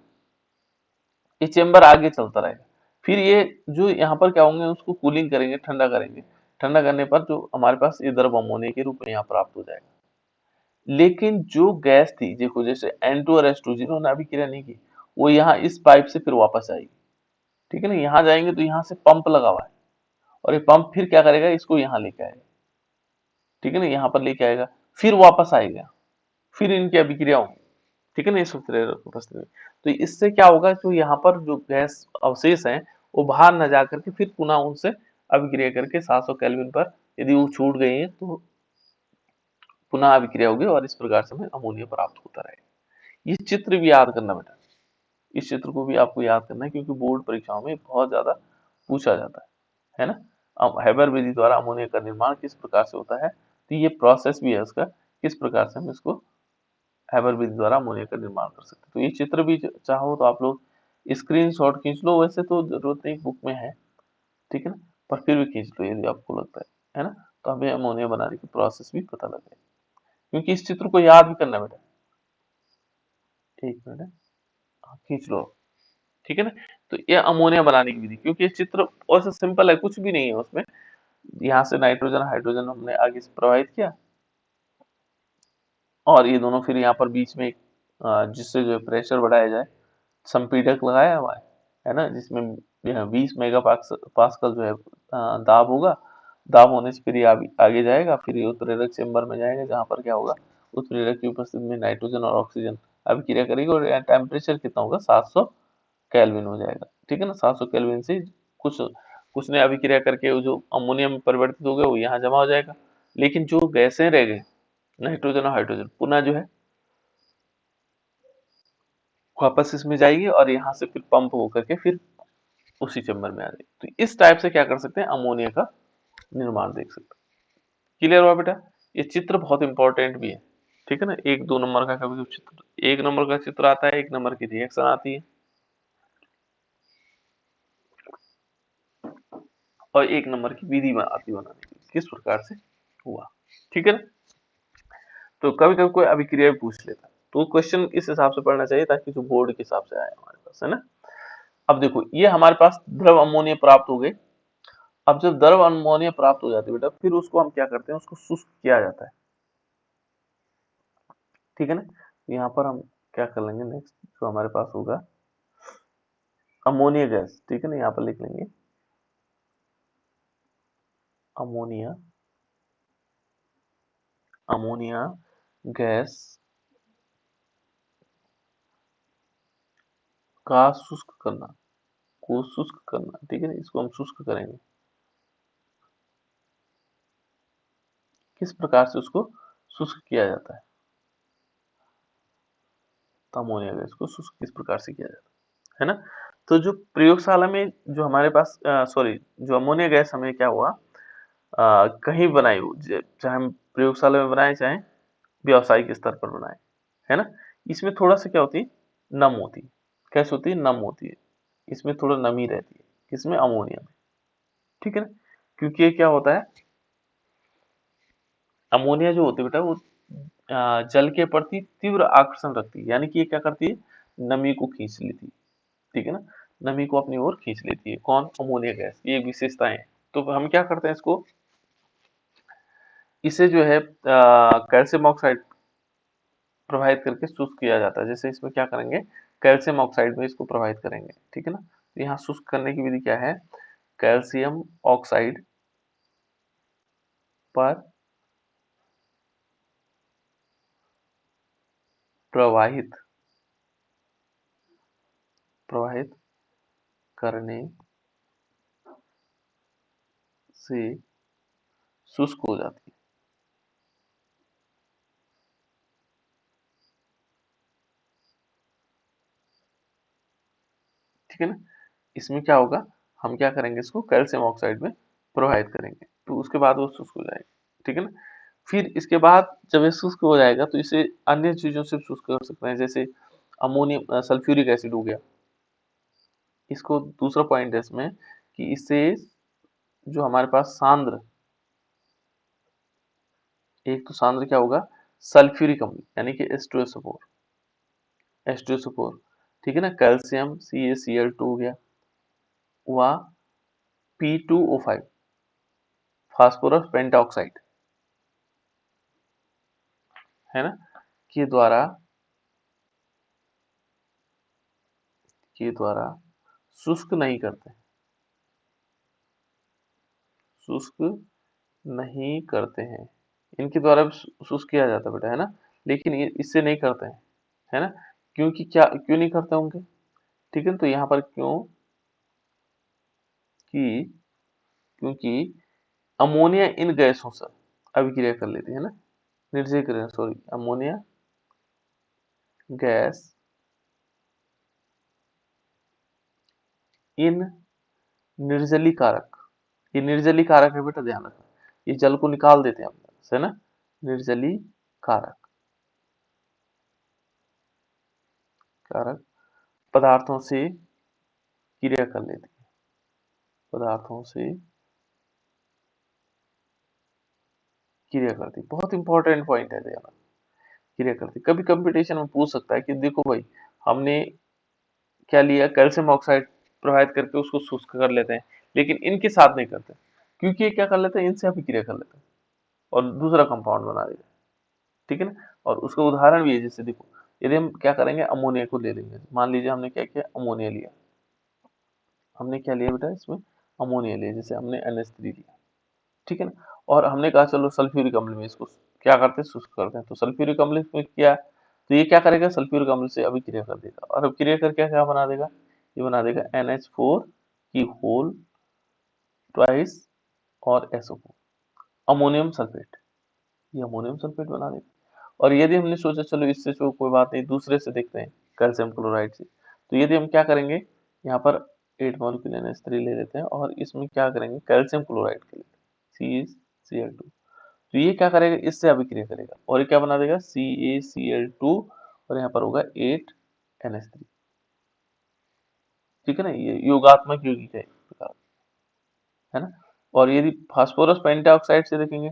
ये चेम्बर आगे चलता रहेगा, फिर ये जो यहाँ पर क्या होंगे, उसको कूलिंग करेंगे, ठंडा करेंगे, ठंडा करने पर जो हमारे पास ये द्रव अमोनिया के रूप में यहाँ प्राप्त हो जाएगा। लेकिन जो गैस थी, देखो जैसे N2 और H2 जिन्होंने अभिक्रिया नहीं की, वो यहाँ इस पाइप से फिर वापस आएगी, ठीक है ना। यहाँ जाएंगे तो यहाँ से पंप लगा हुआ है, और ये पंप फिर क्या करेगा, इसको यहाँ लेके आएगा, ठीक है ना, यहाँ पर लेके आएगा, फिर वापस आएगा, फिर इनकी अभिक्रिया होगी, ठीक है ना, इस उपस्थिति में। तो इससे क्या होगा, जो यहाँ पर जो गैस अवशेष हैं वो बाहर न जा करके फिर पुनः उनसे अभिक्रिया करके 700 केल्विन पर यदि वो छूट गई है तो पुनः अभिक्रिया होगी, और इस प्रकार से हमें अमोनिया प्राप्त होता रहेगा। ये चित्र भी याद करना बेटा, इस चित्र को भी आपको याद करना है, क्योंकि बोर्ड परीक्षाओं में बहुत ज्यादा पूछा जाता है ना। अब हैबर विधि द्वारा अमोनिया का निर्माण किस प्रकार से होता है, तो ये प्रोसेस भी है उसका, किस प्रकार से हम इसको हैबर विधि द्वारा अमोनिया का निर्माण कर सकते हैं। तो ये चित्र भी चाहो तो आप लोग स्क्रीनशॉट खींच लो, वैसे तो जरूरत नहीं, बुक में है, ठीक है ना, पर फिर भी खींच लो यदि आपको लगता है ना, तो हमें अमोनिया बनाने की प्रोसेस भी पता लगे, क्योंकि इस चित्र को याद भी करना बेटा। एक मिनट, खींच लो, ठीक है ना। तो ये अमोनिया बनाने की विधि, क्योंकि ये चित्र और सिंपल है, कुछ भी नहीं है उसमें, यहाँ से नाइट्रोजन हाइड्रोजन हमने आगे से प्रवाहित किया, और ये दोनों फिर यहाँ पर बीच में जिससे जो है प्रेशर बढ़ाया जाए, संपीडक लगाया हुआ है ना, जिसमें 20 मेगा पास्कल जो है दाब होगा, दाब होने से फिर ये आगे जाएगा, फिर ये उत्प्रेरक चेम्बर में जाएगा, जहाँ पर क्या होगा, उत्प्रेरक की उपस्थिति में नाइट्रोजन और ऑक्सीजन अभिक्रिया करेगी, और टेम्परेचर कितना होगा, 700 केल्विन हो जाएगा, ठीक है ना। 700 केल्विन से कुछ कुछ ने अभिक्रिया करके वो जो अमोनिया में परिवर्तित हो गया वो यहाँ जमा हो जाएगा, लेकिन जो गैसें रह गई, नाइट्रोजन और हाइड्रोजन, पुनः जो है वापस इसमें जाएगी, और यहाँ से फिर पंप होकर के फिर उसी चैम्बर में आ जाएगी। तो इस टाइप से क्या कर सकते हैं, अमोनिया का निर्माण देख सकते हैं। क्लियर हुआ बेटा? ये चित्र बहुत इंपॉर्टेंट भी है, ठीक है ना। 1-2 नंबर का कभी चित्र, 1 नंबर का चित्र आता है, 1 नंबर की रिएक्शन आती है, और 1 नंबर की विधि आती बनाने की, किस प्रकार से हुआ, ठीक है ना। तो कभी कभी कोई अभिक्रिया भी पूछ लेता है, तो क्वेश्चन इस हिसाब से पढ़ना चाहिए ताकि जो बोर्ड के हिसाब से आए हमारे पास, है ना। अब देखो ये हमारे पास द्रव अमोनिया प्राप्त हो गए, अब जब द्रव अमोनिया प्राप्त हो जाती है बेटा, फिर उसको हम क्या करते हैं, उसको शुष्क किया जाता है, ठीक है ना। यहाँ पर हम क्या कर लेंगे, नेक्स्ट जो हमारे पास होगा अमोनिया गैस, ठीक है ना, यहाँ पर लिख लेंगे अमोनिया, अमोनिया गैस का शुष्क करना, को शुष्क करना, ठीक है ना, इसको हम शुष्क करेंगे। किस प्रकार से उसको शुष्क किया जाता है, तो अमोनिया गैस को शुष्क किस प्रकार से किया जाता है ना। तो जो प्रयोगशाला में जो हमारे पास सॉरी, जो अमोनिया गैस हमें क्या हुआ, कहीं बनाई हो, चाहे हम प्रयोगशाला में बनाए चाहे व्यावसायिक स्तर पर बनाए, है ना, इसमें थोड़ा सा क्या होती है, नम होती है। कैसे होती है, नम होती है, इसमें थोड़ा नमी रहती है, किसमें, अमोनिया में, ठीक है ना। क्योंकि ये क्या होता है, अमोनिया जो होती है बेटा वो जल के प्रति तीव्र आकर्षण रखती है, यानी कि ये क्या करती है, नमी को खींच लेती है, ठीक है ना, नमी को अपनी ओर खींच लेती है, कौन, अमोनिया गैस, ये विशेषताएं हैं। तो हम क्या करते हैं इसको, इसे जो है कैल्शियम ऑक्साइड प्रवाहित करके शुष्क किया जाता है। जैसे इसमें क्या करेंगे, कैल्शियम ऑक्साइड में इसको प्रवाहित करेंगे, ठीक है ना। तो यहाँ शुष्क करने की विधि क्या है, कैल्शियम ऑक्साइड पर प्रवाहित प्रवाहित करने से शुष्क हो जाती है, ठीक है ना। इसमें क्या होगा, हम क्या करेंगे, इसको कैल्शियम ऑक्साइड में प्रवाहित करेंगे, तो उसके बाद वो शुष्क हो जाएगी, ठीक है ना। फिर इसके बाद जब ये शुष्क हो जाएगा तो इसे अन्य चीजों से शुष्क कर सकते हैं, जैसे अमोनियम सल्फ्यूरिक एसिड हो गया। इसको दूसरा पॉइंट है इसमें कि इससे जो हमारे पास सांद्र, एक तो सांद्र क्या होगा, सल्फ्यूरिक अम्ल यानी कि H2SO4, H2SO4, ठीक है ना, कैल्शियम CaCl2 हो गया, व P2O5 फास्फोरस पेंटाऑक्साइड, है ना, के द्वारा शुष्क नहीं करते, शुष्क नहीं करते हैं। इनके द्वारा भी शुष्क किया जाता है बेटा, है ना, लेकिन ये इससे नहीं करते हैं, है ना। क्योंकि क्या, क्यों नहीं करते होंगे, ठीक है, तो यहाँ पर क्यों कि क्योंकि अमोनिया इन गैसों से अभिक्रिया कर लेती है ना, निर्जलीकरण, सॉरी, अमोनिया गैस इन निर्जलीकारक, ये निर्जलीकारक है बेटा, ध्यान रखना, ये जल को निकाल देते हैं अंदर से, है ना, निर्जलीकारक कारक पदार्थों से क्रिया कर लेती है, पदार्थों से क्रिया करती है। बहुत इंपॉर्टेंट पॉइंट है, ध्यान, क्रिया करती। कभी कंपटीशन में पूछ सकता है कि देखो भाई, हमने क्या लिया, कैल्शियम ऑक्साइड प्रवाहित करके उसको शुष्क कर लेते हैं, लेकिन इनके साथ नहीं करते, क्योंकि ये क्या कर लेते हैं, इनसे अभिक्रिया कर लेते हैं और दूसरा कंपाउंड बना देते हैं, ठीक है ना। और उसका उदाहरण भी है, जैसे देखो, यदि हम क्या करेंगे, अमोनिया को ले लेंगे, मान लीजिए हमने क्या किया, अमोनिया लिया, हमने क्या लिया बेटा, इसमें अमोनिया लिया, जैसे हमने NH3 लिया, ठीक है ना, और हमने कहा चलो सल्फ्यूरिक अम्ल में इसको क्या करते हैं, शुष्क करते हैं, तो सल्फ्यूरिक अम्ल में किया, तो ये क्या करेगा, सल्फ्यूरिक अम्ल से अभिक्रिया कर देगा, और अभिक्रिया करके क्या बना देगा, ये बना देगा NH4 की होल ट्वाइस और SO4, अमोनियम सल्फेट, ये अमोनियम सल्फेट बना देगा। और यदि हमने सोचा चलो इससे तो कोई बात नहीं, दूसरे से देखते हैं, कैल्शियम क्लोराइड से, तो यदि हम क्या करेंगे, यहाँ पर 8 मॉलिक्यूल NH3 ले लेते हैं और इसमें क्या करेंगे, कैल्शियम क्लोराइड के लेते हैं, CaCl2, तो ये क्या करेगा, इससे अभिक्रिया करेगा और ये क्या बना देगा, CaCl2, और यहाँ पर होगा 8NH3, ठीक है ना, ये योगात्मक यौगिक है, है ना। और यदि फास्फोरस पेंटाऑक्साइड से देखेंगे,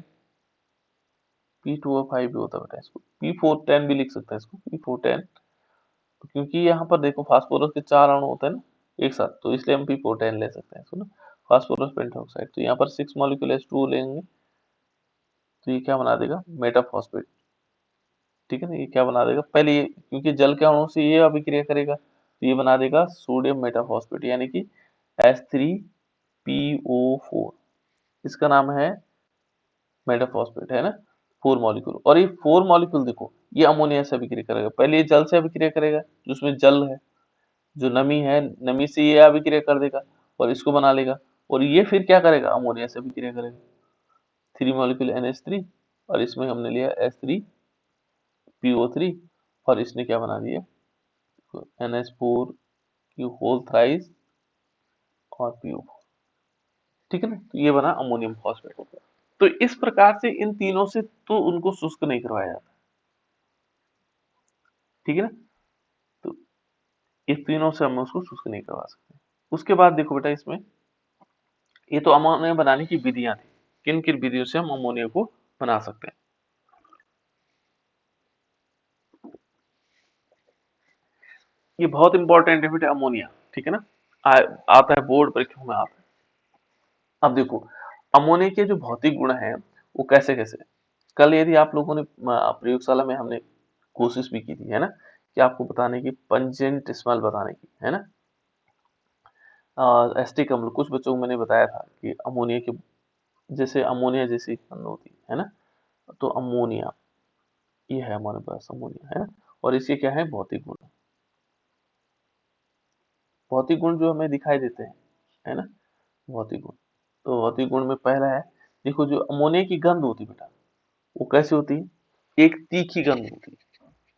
P2O5 भी होता है बेटा, इसको P410 भी लिख सकते हैं, इसको P410, क्योंकि यहाँ पर देखो फास्फोरस के 4 अणु होते हैं ना एक साथ, तो इसलिए हम P410 ले सकते हैं इसको ना। Phosphorus pentoxide. तो यहाँ पर 6 मॉलिक्यूल H2O लेंगे तो ये क्या बना देगा, मेटाफॉस्फेट। ठीक है ना, ये क्या बना देगा, पहले ये क्योंकि जल के अणु से ये अभिक्रिया करेगा तो ये बना देगा सोडियम मेटाफॉस्फेट यानी कि H3PO4, इसका नाम है मेटाफॉस्फेट, है ना, 4 मॉलिक्यूल। और ये 4 मॉलिक्यूल देखो ये अमोनिया से अभिक्रिया करेगा, पहले ये जल से अभिक्रिया करेगा जिसमें जल है, जो नमी है, नमी से ये अभिक्रिया कर देगा और इसको बना लेगा, और ये फिर क्या करेगा, अमोनिया से अभिक्रिया करेगा, 3 मॉलिक्यूल NH3 और इसमें हमने लिया H3PO3 और इसने क्या बना दिया, NH4 की होल थ्राइस और PO4। ठीक है ना, तो ये बना अमोनियम फॉस्फेट। तो इस प्रकार से इन तीनों से तो उनको शुष्क नहीं करवाया जाता, ठीक है ना, तो इस तीनों से हम उसको शुष्क नहीं करवा सकते। उसके बाद देखो बेटा इसमें, ये तो अमोनिया बनाने की विधियां थी, किन किन विधियों से हम अमोनिया को बना सकते हैं। ये बहुत इंपॉर्टेंट है बेटा अमोनिया, ठीक है ना, आता है बोर्ड परीक्षा में आता है। अब देखो अमोनिया के जो भौतिक गुण हैं वो कैसे कैसे, कल यदि आप लोगों ने प्रयोगशाला में हमने कोशिश भी की थी, है ना, कि आपको बताने की पंजेंट स्मेल बताने की, है ना, एस्टिक अम्ल, कुछ बच्चों को मैंने बताया था कि अमोनिया के जैसे अमोनिया जैसी गंध होती है ना, तो अमोनिया ये है हमारे पास अमोनिया, है ना, और इसके क्या है भौतिक गुण, भौतिक गुण जो हमें दिखाई देते हैं, है ना, भौतिक गुण। तो भौतिक गुण में पहला है, देखो जो अमोनिया की गंध होती है बेटा वो कैसी होती है, एक तीखी गंध होती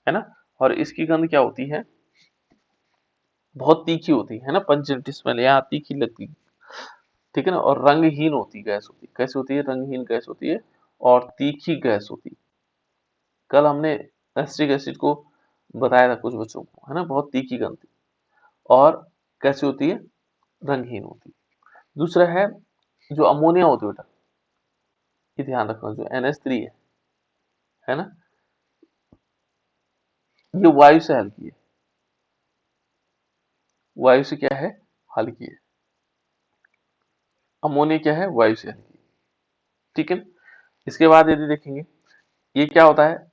है ना, और इसकी गंध क्या होती है, बहुत तीखी होती है ना, पंजेंट स्मेल, यहाँ तीखी लगती है, ठीक है ना, और रंगहीन होती गैस होती है, कैसी होती है, रंगहीन गैस होती है और तीखी गैस होती है। कल हमने एसिटिक एसिड को बताया था कुछ बच्चों को, है ना, बहुत तीखी गंध थी और कैसी होती है, रंगहीन होती है। दूसरा है जो अमोनिया होती है बेटा, ये ध्यान रखना, जो NH3 है ना, ये वायु से हल्की है, वायु से क्या है, हल्की है, अमोनिया क्या है, वायु से हल्की है, ठीक है। इसके बाद यदि देखेंगे ये क्या होता है,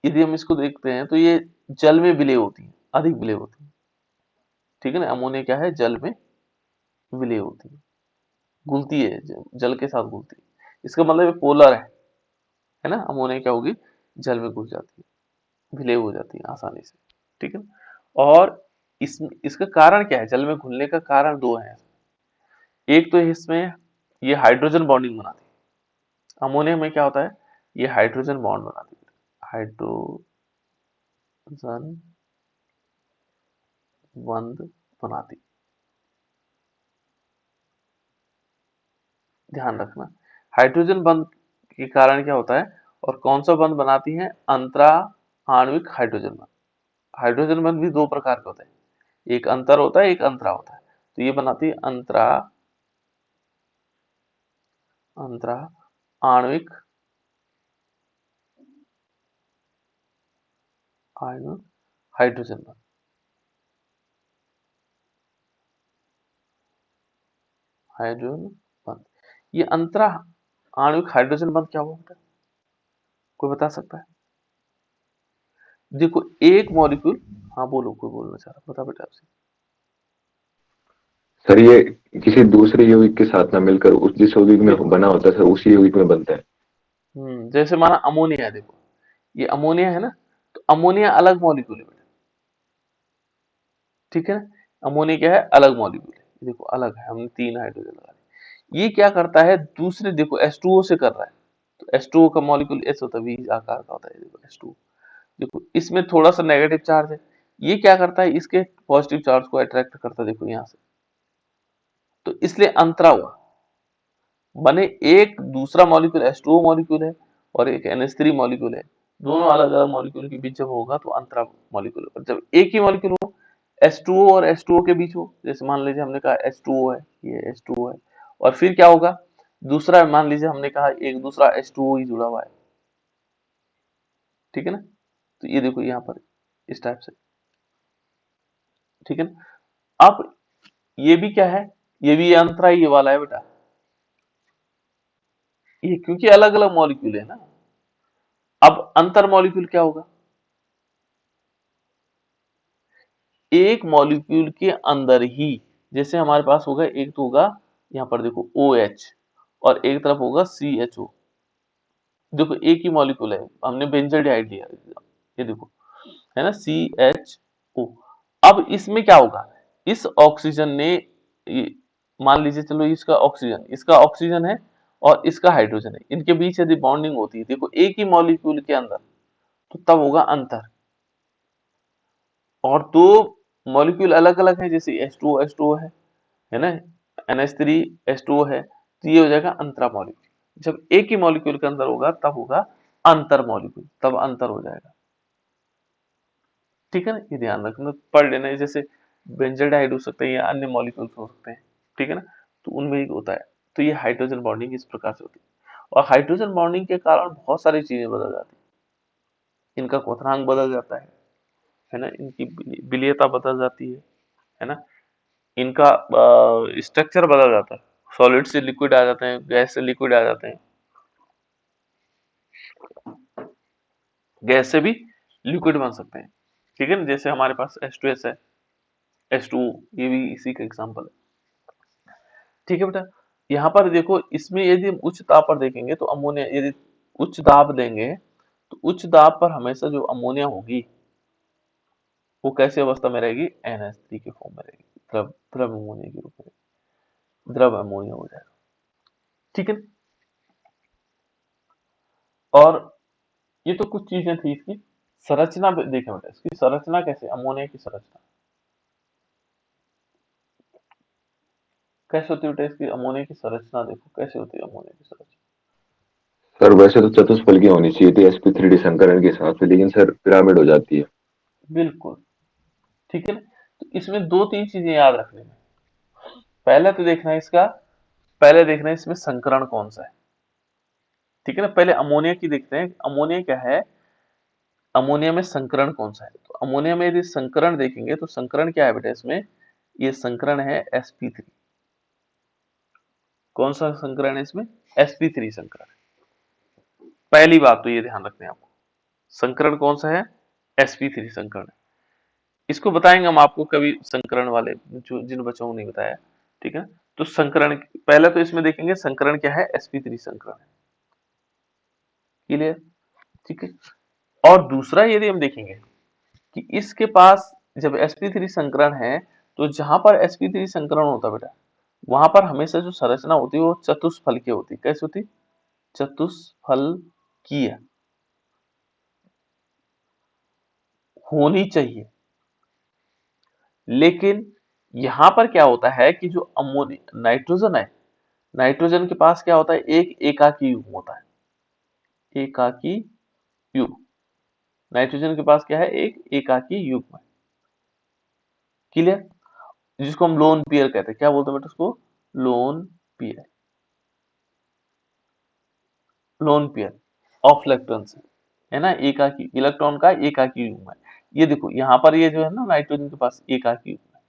यदि हम इसको देखते हैं तो ये जल में विलय होती है, अधिक विलय होती है, ठीक है ना, अमोनिया क्या है, जल में विलय होती है, घुलती है, जल के साथ घुलती है, इसका मतलब ये पोलर है ना, अमोनिया क्या होगी, जल में घुल जाती है, विलय हो जाती है आसानी से, ठीक है ना। और इसका कारण क्या है, जल में घुलने का कारण दो है, एक तो इसमें ये हाइड्रोजन बॉन्डिंग बनाती है, अमोनिया में क्या होता है, ये हाइड्रोजन बॉन्ड बनाती है, हाइड्रोजन बंध बनाती, ध्यान रखना, हाइड्रोजन बंध के कारण क्या होता है, और कौन सा बंध बनाती है, अंतरा आणविक हाइड्रोजन बंध। हाइड्रोजन बंध भी दो प्रकार के होते हैं, एक अंतर होता है, एक अंतरा होता है, तो ये बनाती है अंतरा अंतरा आणविक हाइड्रोजन बंध, हाइड्रोजन बंध, ये अंतरा आणविक हाइड्रोजन बंध क्या होता है, कोई बता सकता है, देखो एक मॉलिक्यूल, हाँ बोलो, कोई बोलना चाह रहा, बता बेटा आपसे। सर ये किसी दूसरे यौगिक के साथ ना मिलकर उस जिस यौगिक में बना होता है सर उसी यौगिक में बनता है। जैसे माना अमोनिया है, देखो ये अमोनिया है ना, तो अमोनिया अलग मॉलिक्यूल है बेटा, ठीक है ना, अमोनिया क्या है, अलग मॉलिक्यूल है, देखो अलग है, हमने 3 हाइड्रोजन लगा दिए। ये क्या करता है, दूसरे देखो H2O से कर रहा है, तो H2O का मॉलिक्यूल S होता है, V आकार का होता है, देखो H2O, देखो इसमें थोड़ा सा नेगेटिव चार्ज है, ये क्या करता है, इसके पॉजिटिव चार्ज को अट्रैक्ट करता है, देखो यहाँ से, तो इसलिए अंतरा हुआ, बने एक दूसरा मॉलिक्यूल H2O मॉलिक्यूल है और एक NH3 मॉलिक्यूल है, दोनों अलग अलग मॉलिक्यूल के बीच जब होगा तो अंतरा मॉलिक्यूल होगा। जब एक ही मॉलिक्यूल हो, H2O और H2O के बीच हो, जैसे मान लीजिए हमने कहा H2O है, ये H2O है, और फिर क्या होगा, दूसरा मान लीजिए हमने कहा एक दूसरा H2O ही जुड़ा हुआ है, ठीक है ना, तो ये देखो यहाँ पर इस टाइप से, ठीक है ना। अब ये भी क्या है, ये भी अंतरा ये वाला है बेटा, ये क्योंकि अलग अलग मॉलिक्यूल है ना। अब अंतर मॉलिक्यूल क्या होगा, एक मॉलिक्यूल के अंदर ही, जैसे हमारे पास होगा एक तो होगा यहाँ पर देखो OH और एक तरफ होगा CHO। देखो एक ही मॉलिक्यूल है, हमने बेंजोडाइड लिया, ये देखो है ना CHO। अब इसमें क्या होगा, इस ऑक्सीजन ने मान लीजिए चलो इसका ऑक्सीजन है और इसका हाइड्रोजन है, इनके बीच यदि बॉन्डिंग होती है देखो एक ही मॉलिक्यूल के अंदर, तो तब होगा अंतर। और दो मॉलिक्यूल अलग अलग है, जैसे H2O है ना, NH3H2O है, तो ये हो जाएगा अंतरा मॉलिक्यूल। जब एक ही मॉलिक्यूल के अंदर होगा तब होगा अंतर मॉलिक्यूल, तब अंतर हो जाएगा। ठीक है ना, ये ध्यान रखना, पढ़ लेना। जैसे बेंजोडाइड हो सकते हैं या अन्य मॉलिक्यूल्स हो सकते हैं, ठीक है ना, तो उनमें ही होता है। तो ये हाइड्रोजन बॉन्डिंग इस प्रकार से होती है, और हाइड्रोजन बॉन्डिंग के कारण बहुत सारी चीजें बदल जाती है। इनका क्वथनांक बदल जाता है ना, इनकी विलीयता बदल जाती है ना, इनका स्ट्रक्चर बदल जाता है, सॉलिड से लिक्विड आ जाते हैं, गैस से लिक्विड आ जाते हैं, गैस से भी लिक्विड बन सकते हैं। ठीक है ना, जैसे हमारे पास H2S है, H2O, ये भी इसी का एग्जांपल है। ठीक है बेटा, यहाँ पर देखो, इसमें यदि हम उच्च ताप पर देखेंगे तो अमोनिया, यदि उच्च दाब देंगे तो उच्च दाब पर हमेशा जो अमोनिया होगी वो कैसी अवस्था में रहेगी, NH3 के फॉर्म में रहेगी, द्रव द्रव अमोनिया के रूप में, द्रव अमोनिया हो जाएगा। ठीक है, और ये तो कुछ चीजें थी। इसकी संरचना देखें बेटा, इसकी संरचना कैसे, अमोनिया की संरचना कैसे होती है बेटा, इसकी अमोनिया की संरचना देखो कैसे होती है अमोनिया की संरचना। सर वैसे तो चतुष्फलकीय होनी चाहिए थी sp3d संकरण के हिसाब से, लेकिन सर पिरामिड हो जाती है। बिल्कुल ठीक है ना, तो इसमें दो तीन चीजें याद रखने में, पहले तो देखना है इसका, पहले देखना है इसमें संकरण कौन सा है। ठीक है ना, पहले अमोनिया की देखते हैं, अमोनिया क्या है, अमोनिया में संकरण कौन सा है। तो अमोनिया में यदि संकरण देखेंगे तो संकरण क्या है बेटा, इसमें ये संकरण है sp3। कौन सा संकरण है इसमें, sp3 संकरण। पहली बात तो ये ध्यान रखते हैं आपको, संकरण कौन सा है, sp3 संकरण है। इसको बताएंगे हम आपको कभी संकरण वाले, जो जिन बच्चों को नहीं बताया। ठीक है, तो संकरण पहले तो इसमें देखेंगे संकरण क्या है, sp3 संकरण है। क्लियर, ठीक है। और दूसरा यदि हम देखेंगे कि इसके पास जब sp3 संकरण है, तो जहां पर sp3 संकरण होता है बेटा, वहां पर हमेशा जो संरचना होती है वो चतुष्फलकीय होती है। कैसी होती, चतुष्फलकीय होनी चाहिए। लेकिन यहां पर क्या होता है कि जो अमोनिया नाइट्रोजन है, नाइट्रोजन के पास क्या होता है, एक एकाकी युग्म होता है, एकाकी युग्म। नाइट्रोजन के पास क्या है, एक एकाकी युग्म है। क्लियर, जिसको हम लोन पेयर कहते हैं, क्या बोलते हैं बेटा उसको, lone pair, lone pair of electrons है ना, एकाकी इलेक्ट्रॉन का एकाकी युग्म है। ये देखो यहाँ पर ये जो है ना, नाइट्रोजन के पास एकाकी युग्म है,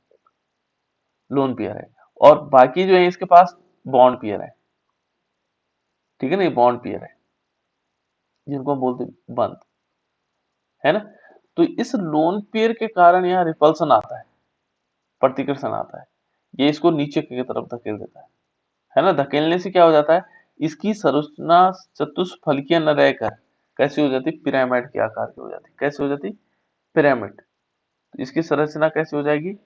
लोन पेयर है, और बाकी जो है इसके पास बॉन्ड पेयर है। ठीक है ना, ये बॉन्ड पेयर है जिनको हम बोलते हैं बंध, है ना। तो इस लोन पेयर के कारण यहाँ रिपल्सन आता है, प्रतिकर्षण आता है, ये इसको नीचे की तरफ धकेल देता है ना। धकेलने से क्या हो जाता है, इसकी संरचना चतुष्फलकीय न रहकर कैसी हो जाती, पिरामिड के आकार की हो जाती। कैसे हो जाती, पिरामिड। इसकी संरचना कैसे हो जाएगी,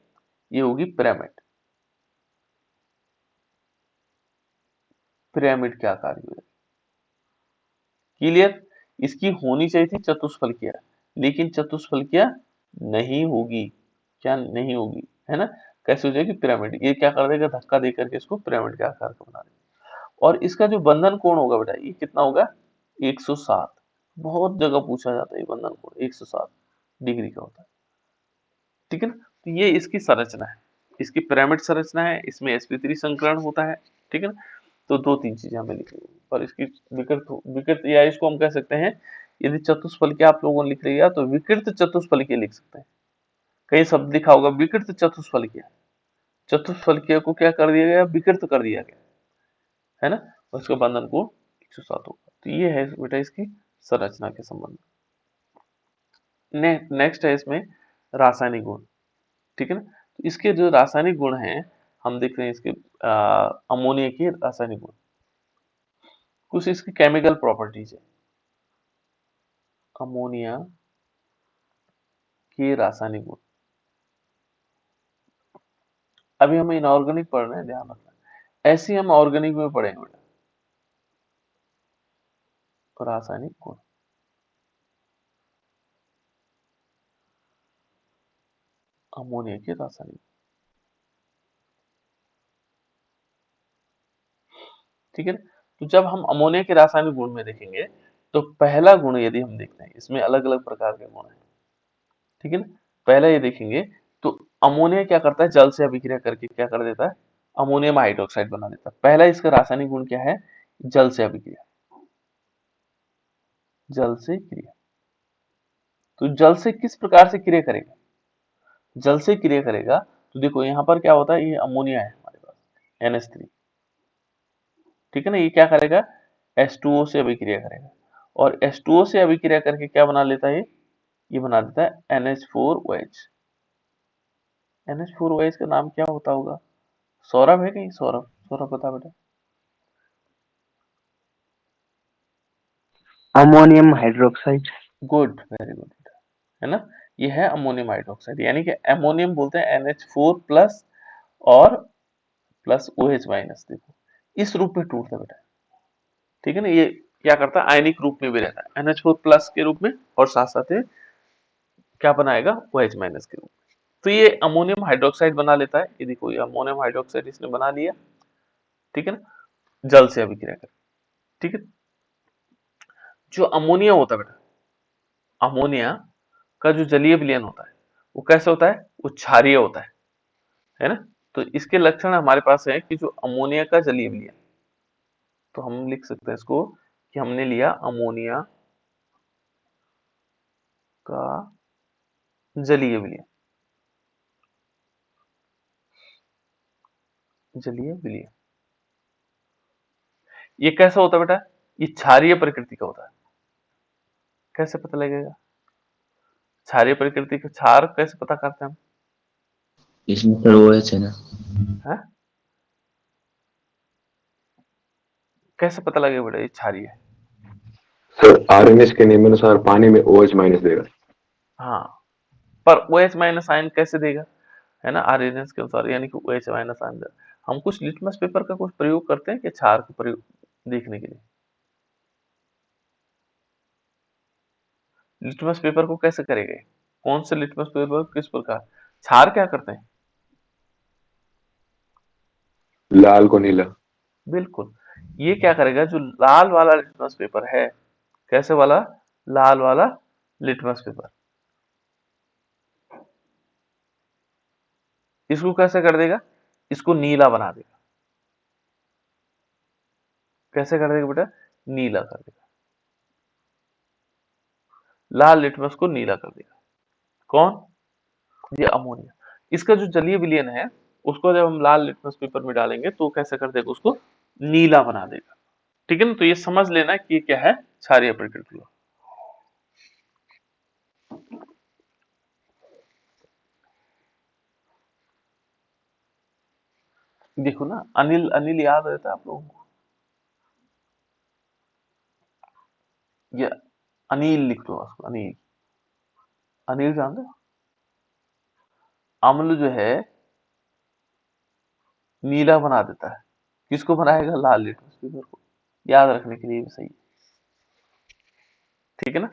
ये होगी पिरामिड, पिरामिड के आकार की हो जाएगी। क्लियर, इसकी होनी चाहिए थी चतुष्फलकीय, लेकिन चतुष्फलकीय नहीं होगी, क्या नहीं होगी, है ना। कैसे हो जाएगी, पिरामिड। ये क्या कर देगा, धक्का दे करके इसको पिरामिड के आकार का बना देगा। और इसका जो बंधन कोण होगा बेटा, ये कितना होगा, 107। बहुत जगह पूछा जाता है, ये बंधन कोण 107 डिग्री का होता है। ठीक है ना, तो ये इसकी संरचना है, इसकी पिरामिड संरचना है, इसमें sp3 संकरण होता है। ठीक है ना, तो दो तीन चीजें हमें लिखनी होगी। और इसकी विकृत विकृत, या इसको हम कह सकते हैं, यदि चतुष्फलकीय आप लोगों ने लिख लिया तो विकृत चतुष्फलकीय लिख सकते हैं। कई शब्द लिखा होगा विकृत चतुष्फलकीय, चतुष्फलकीय को क्या कर दिया गया, विकृत कर दिया गया, है ना, उसके बंधन को 107 होगा। तो ये है बेटा इसकी संरचना के संबंध। नेक्स्ट है इसमें रासायनिक गुण, ठीक है ना। तो इसके जो रासायनिक गुण हैं हम देख रहे हैं इसके अमोनिया के रासायनिक गुण, कुछ इसकी केमिकल प्रॉपर्टीज है अमोनिया के रासायनिक गुण। अभी हम इनऑर्गेनिक पढ़ रहे हैं, ध्यान रखना, ऐसे ही हम ऑर्गेनिक में पढ़ेंगे बेटा रासायनिक गुण। अमोनिया के रासायनिक, ठीक है ना। तो जब हम अमोनिया के रासायनिक गुण में देखेंगे तो पहला गुण यदि हम देखते हैं, इसमें अलग अलग प्रकार के गुण हैं, ठीक है ना। पहला ये देखेंगे तो अमोनिया क्या करता है, जल से अभिक्रिया करके क्या कर देता है, अमोनियम हाइड्रोक्साइड बना देता है। पहला इसका रासायनिक गुण क्या है, जल से अभिक्रिया, जल से क्रिया। तो जल से किस प्रकार से क्रिया करेगा, जल से क्रिया करेगा तो देखो यहाँ पर क्या होता है, ये अमोनिया है हमारे पास NH3, ठीक है ना। ये क्या करेगा, H2O से अभिक्रिया करेगा और H2O से अभिक्रिया करके क्या बना लेता है, ये बना देता है NH4OH। NH4OH का नाम क्या होता होगा, सौरभ है कहीं, सौरभ, सौरभ बता बेटा। Ammonium hydroxide. Good, very good, है ना। ये है अमोनियम हाइड्रोक्साइड, यानी कि अमोनियम बोलते हैं NH4 प्लस और प्लस OH माइनस। देखो इस रूप में टूटता है बेटा, ठीक है ना। ये क्या करता है, आयनिक रूप में भी रहता है NH4 प्लस के रूप में और साथ साथ ये क्या बनाएगा, OH माइनस के रूप में। तो ये अमोनियम हाइड्रोक्साइड बना लेता है। ये देखो ये अमोनियम हाइड्रोक्साइड इसने बना लिया, ठीक है ना, जल से अभिक्रिया कर, ठीक है। जो अमोनिया होता है बेटा, अमोनिया का जो जलीय विलयन होता है वो कैसे होता है, वो क्षारीय होता है ना। तो इसके लक्षण हमारे पास है कि जो अमोनिया का जलीय विलयन, तो हम लिख सकते हैं इसको कि हमने लिया अमोनिया का जलीय विलयन, जलीय विलयन ये कैसा होता है बेटा, ये क्षारीय प्रकृति का होता है। कैसे पता लगेगा क्षारीय प्रकृति का, क्षार कैसे पता करते हैं हम, इसमें सर OH है ना। है? कैसे पता लगेगा बेटा ये क्षारीय है। सर RMS के नियमानुसार पानी में OH माइनस देगा। हाँ, पर OH माइनस आयन कैसे देगा, है ना, आरएनएस के अनुसार, यानी कि OH माइनस आयन। हम कुछ लिटमस पेपर का कुछ प्रयोग करते हैं कि क्षार का प्रयोग देखने के लिए, लिटमस पेपर को कैसे करेंगे, कौन से लिटमस पेपर किस प्रकार, क्षार क्या करते हैं, लाल को नीला। बिल्कुल। ये क्या करेगा, जो लाल वाला लिटमस पेपर है, कैसे वाला, लाल वाला लिटमस पेपर, इसको कैसे कर देगा, इसको नीला बना देगा। कैसे कर देगा बेटा, नीला कर देगा, लाल लिटमस को नीला कर देगा। कौन, ये अमोनिया। इसका जो जलीय विलयन है उसको जब हम लाल लिटमस पेपर में डालेंगे तो कैसे कर देगा, उसको नीला बना देगा, ठीक है ना। तो ये समझ लेना कि ये क्या है, क्षारीय प्रकृति का। देखो ना, अनिल, अनिल याद रहता है आप लोगों को, ये अनिल लिख दो उसको, अनिल, अनिल जानते हो, अम्ल जो है नीला बना देता है, किसको बनाएगा, लाल लिटमस पेपर को, याद रखने के लिए भी सही है, ठीक है ना।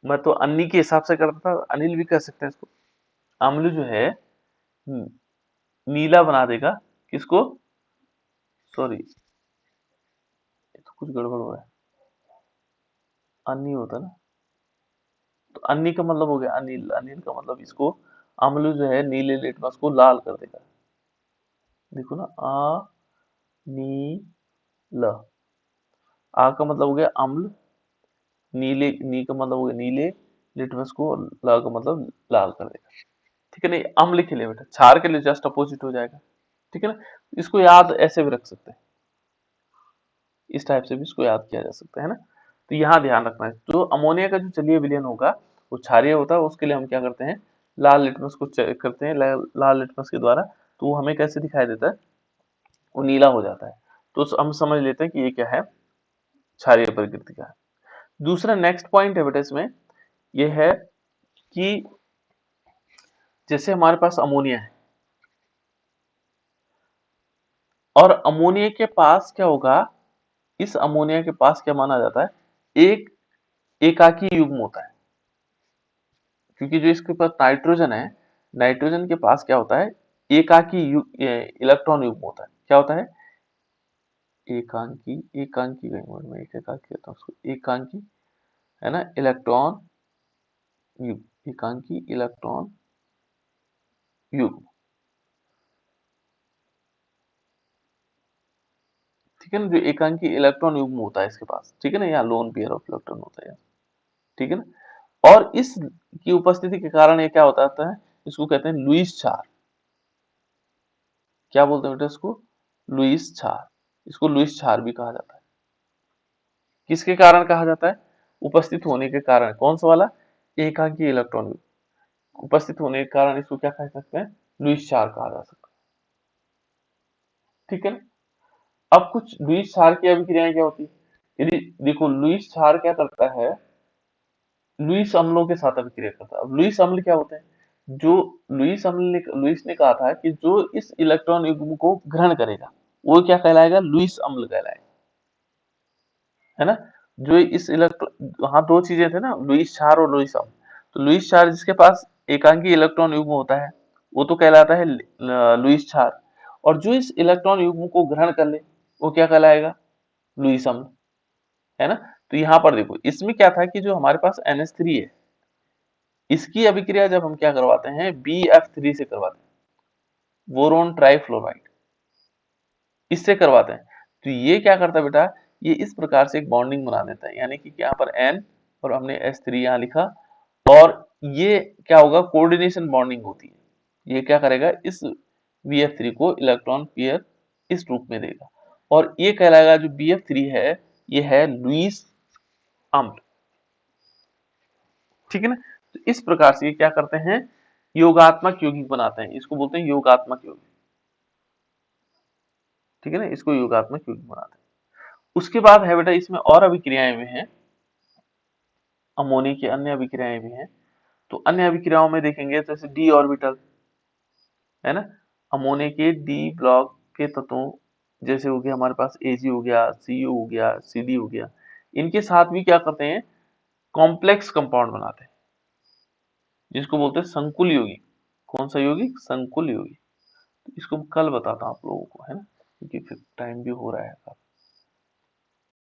मैं तो अन्नी के हिसाब से करता था, अनिल भी कर सकते हैं इसको। अम्ल जो है नीला बना देगा, किसको, सॉरी ये तो कुछ गड़बड़ हो रहा है, अन्नी होता ना, तो अन्नी का मतलब हो गया अनिल, अनिल का मतलब इसको अम्ल जो है नीले लिटमस को लाल कर देगा। देखो ना, आ नी ल, आ का मतलब हो गया अम्ल, नीले, नी का मतलब हो गया नीले लिटमस को, और ला का मतलब लाल कर देगा, ठीक है ना। अम्ल के लिए बेटा, क्षार के लिए जस्ट अपोजिट हो जाएगा, ठीक है ना। इसको याद ऐसे भी रख सकते हैं, इस टाइप से भी इसको याद किया जा सकता है ना। तो यहाँ ध्यान रखना है, जो अमोनिया का जो जलीय विलयन होगा वो क्षारीय होता है, उसके लिए हम क्या करते हैं, लाल लिटमस को चेक करते हैं, लाल लिटमस के द्वारा, तो वो हमें कैसे दिखाई देता है, वो नीला हो जाता है। तो हम समझ लेते हैं कि ये क्या है, क्षारीय प्रकृति का है। दूसरा नेक्स्ट पॉइंट है बेटा इसमें, ये है कि जैसे हमारे पास अमोनिया है और अमोनिया के पास क्या होगा, इस अमोनिया के पास क्या माना जाता है, एक एकाकी युग्म होता है, क्योंकि जो इसके पास नाइट्रोजन है, नाइट्रोजन के पास क्या होता है, एकाकी इलेक्ट्रॉन युग्म होता है। क्या होता है, एकांकी, एकांकी कहीं वर्ड में एक एकाकी कहता हूँ उसको, एकांकी है ना, इलेक्ट्रॉन युग्म, एकांकी इलेक्ट्रॉन युग्म, ठीक है ना, जो एकांकी इलेक्ट्रॉन युग्म होता है इसके पास, ठीक है ना, यहाँ लोन पेयर ऑफ इलेक्ट्रॉन होता है, ठीक है ना। और इस की उपस्थिति के कारण ये क्या होता है, इसको कहते हैं लुईस क्षार। क्या बोलते हैं बेटा इसको, लुईस क्षार, इसको लुईस क्षार भी कहा जाता है। किसके कारण कहा जाता है, उपस्थित होने के कारण, कौन सा वाला, एकांकी इलेक्ट्रॉन उपस्थित होने के कारण इसको क्या कह सकते हैं, लुईस क्षार कहा जा सकता है, ठीक है ना। अब कुछ लुईस क्षार की अभिक्रियाएं क्या होती है, यदि देखो लुईस क्षार क्या करता है, लुईस अम्लों के साथ अभिक्रिया करता है। अब लुईस अम्ल क्या होते हैं, जो लुईस ने कहा था कि जो इस इलेक्ट्रॉन युग्म को ग्रहण करेगा वो क्या कहलाएगा, लुईस अम्ल कहलाएगा, है ना। जो इस इलेक्ट्रॉन, वहां दो चीजें थे ना, लुईस क्षार और लुईस अम्ल। तो लुईस क्षार जिसके पास एकांकी इलेक्ट्रॉन युग्म होता है वो तो कहलाता है लुईस क्षार, और जो इस इलेक्ट्रॉन युग्म को ग्रहण कर ले वो क्या कहलाएगा, लुईस अम्ल, है ना। तो यहाँ पर देखो इसमें क्या था कि जो हमारे पास NH3 है, इसकी अभिक्रिया जब हम क्या करवाते हैं, BF3 से करवाते हैं, बोरोन ट्राइफ्लोराइड, इससे करवाते हैं। तो ये क्या करता है बेटा, ये इस प्रकार से एक बॉन्डिंग बना देता है, यानी कि यहाँ पर N और हमने H3 यहाँ लिखा, और ये क्या होगा, कोऑर्डिनेशन बॉन्डिंग होती है। ये क्या करेगा, इस BF3 को इलेक्ट्रॉन पेयर इस रूप में देगा, और ये कहलाएगा, जो BF3 है ये है लुईस अम्ल, ठीक है ना। तो इस प्रकार से ये क्या करते हैं, योगात्मक यौगिक बनाते हैं, इसको बोलते हैं योगात्मक यौगिक, ठीक है ना, इसको योगात्मक यौगिक बनाते हैं। उसके बाद है बेटा इसमें और अभिक्रियाएं भी हैं, अमोनिया की अन्य अभिक्रियाएं भी हैं। तो अन्य अभिक्रियाओं में देखेंगे जैसे डी ऑर्बिटल, है ना, अमोनिया के डी ब्लॉक के तत्वों, जैसे हो गया हमारे पास Ag हो गया, Cu हो गया, Cd हो गया, इनके साथ भी क्या करते हैं, कॉम्प्लेक्स कंपाउंड बनाते हैं, जिसको बोलते हैं संकुल यौगिक। कौन सा यौगिक, संकुल यौगिक। इसको कल बताता हूँ आप लोगों को, है ना, क्योंकि फिर टाइम भी हो रहा है काफी।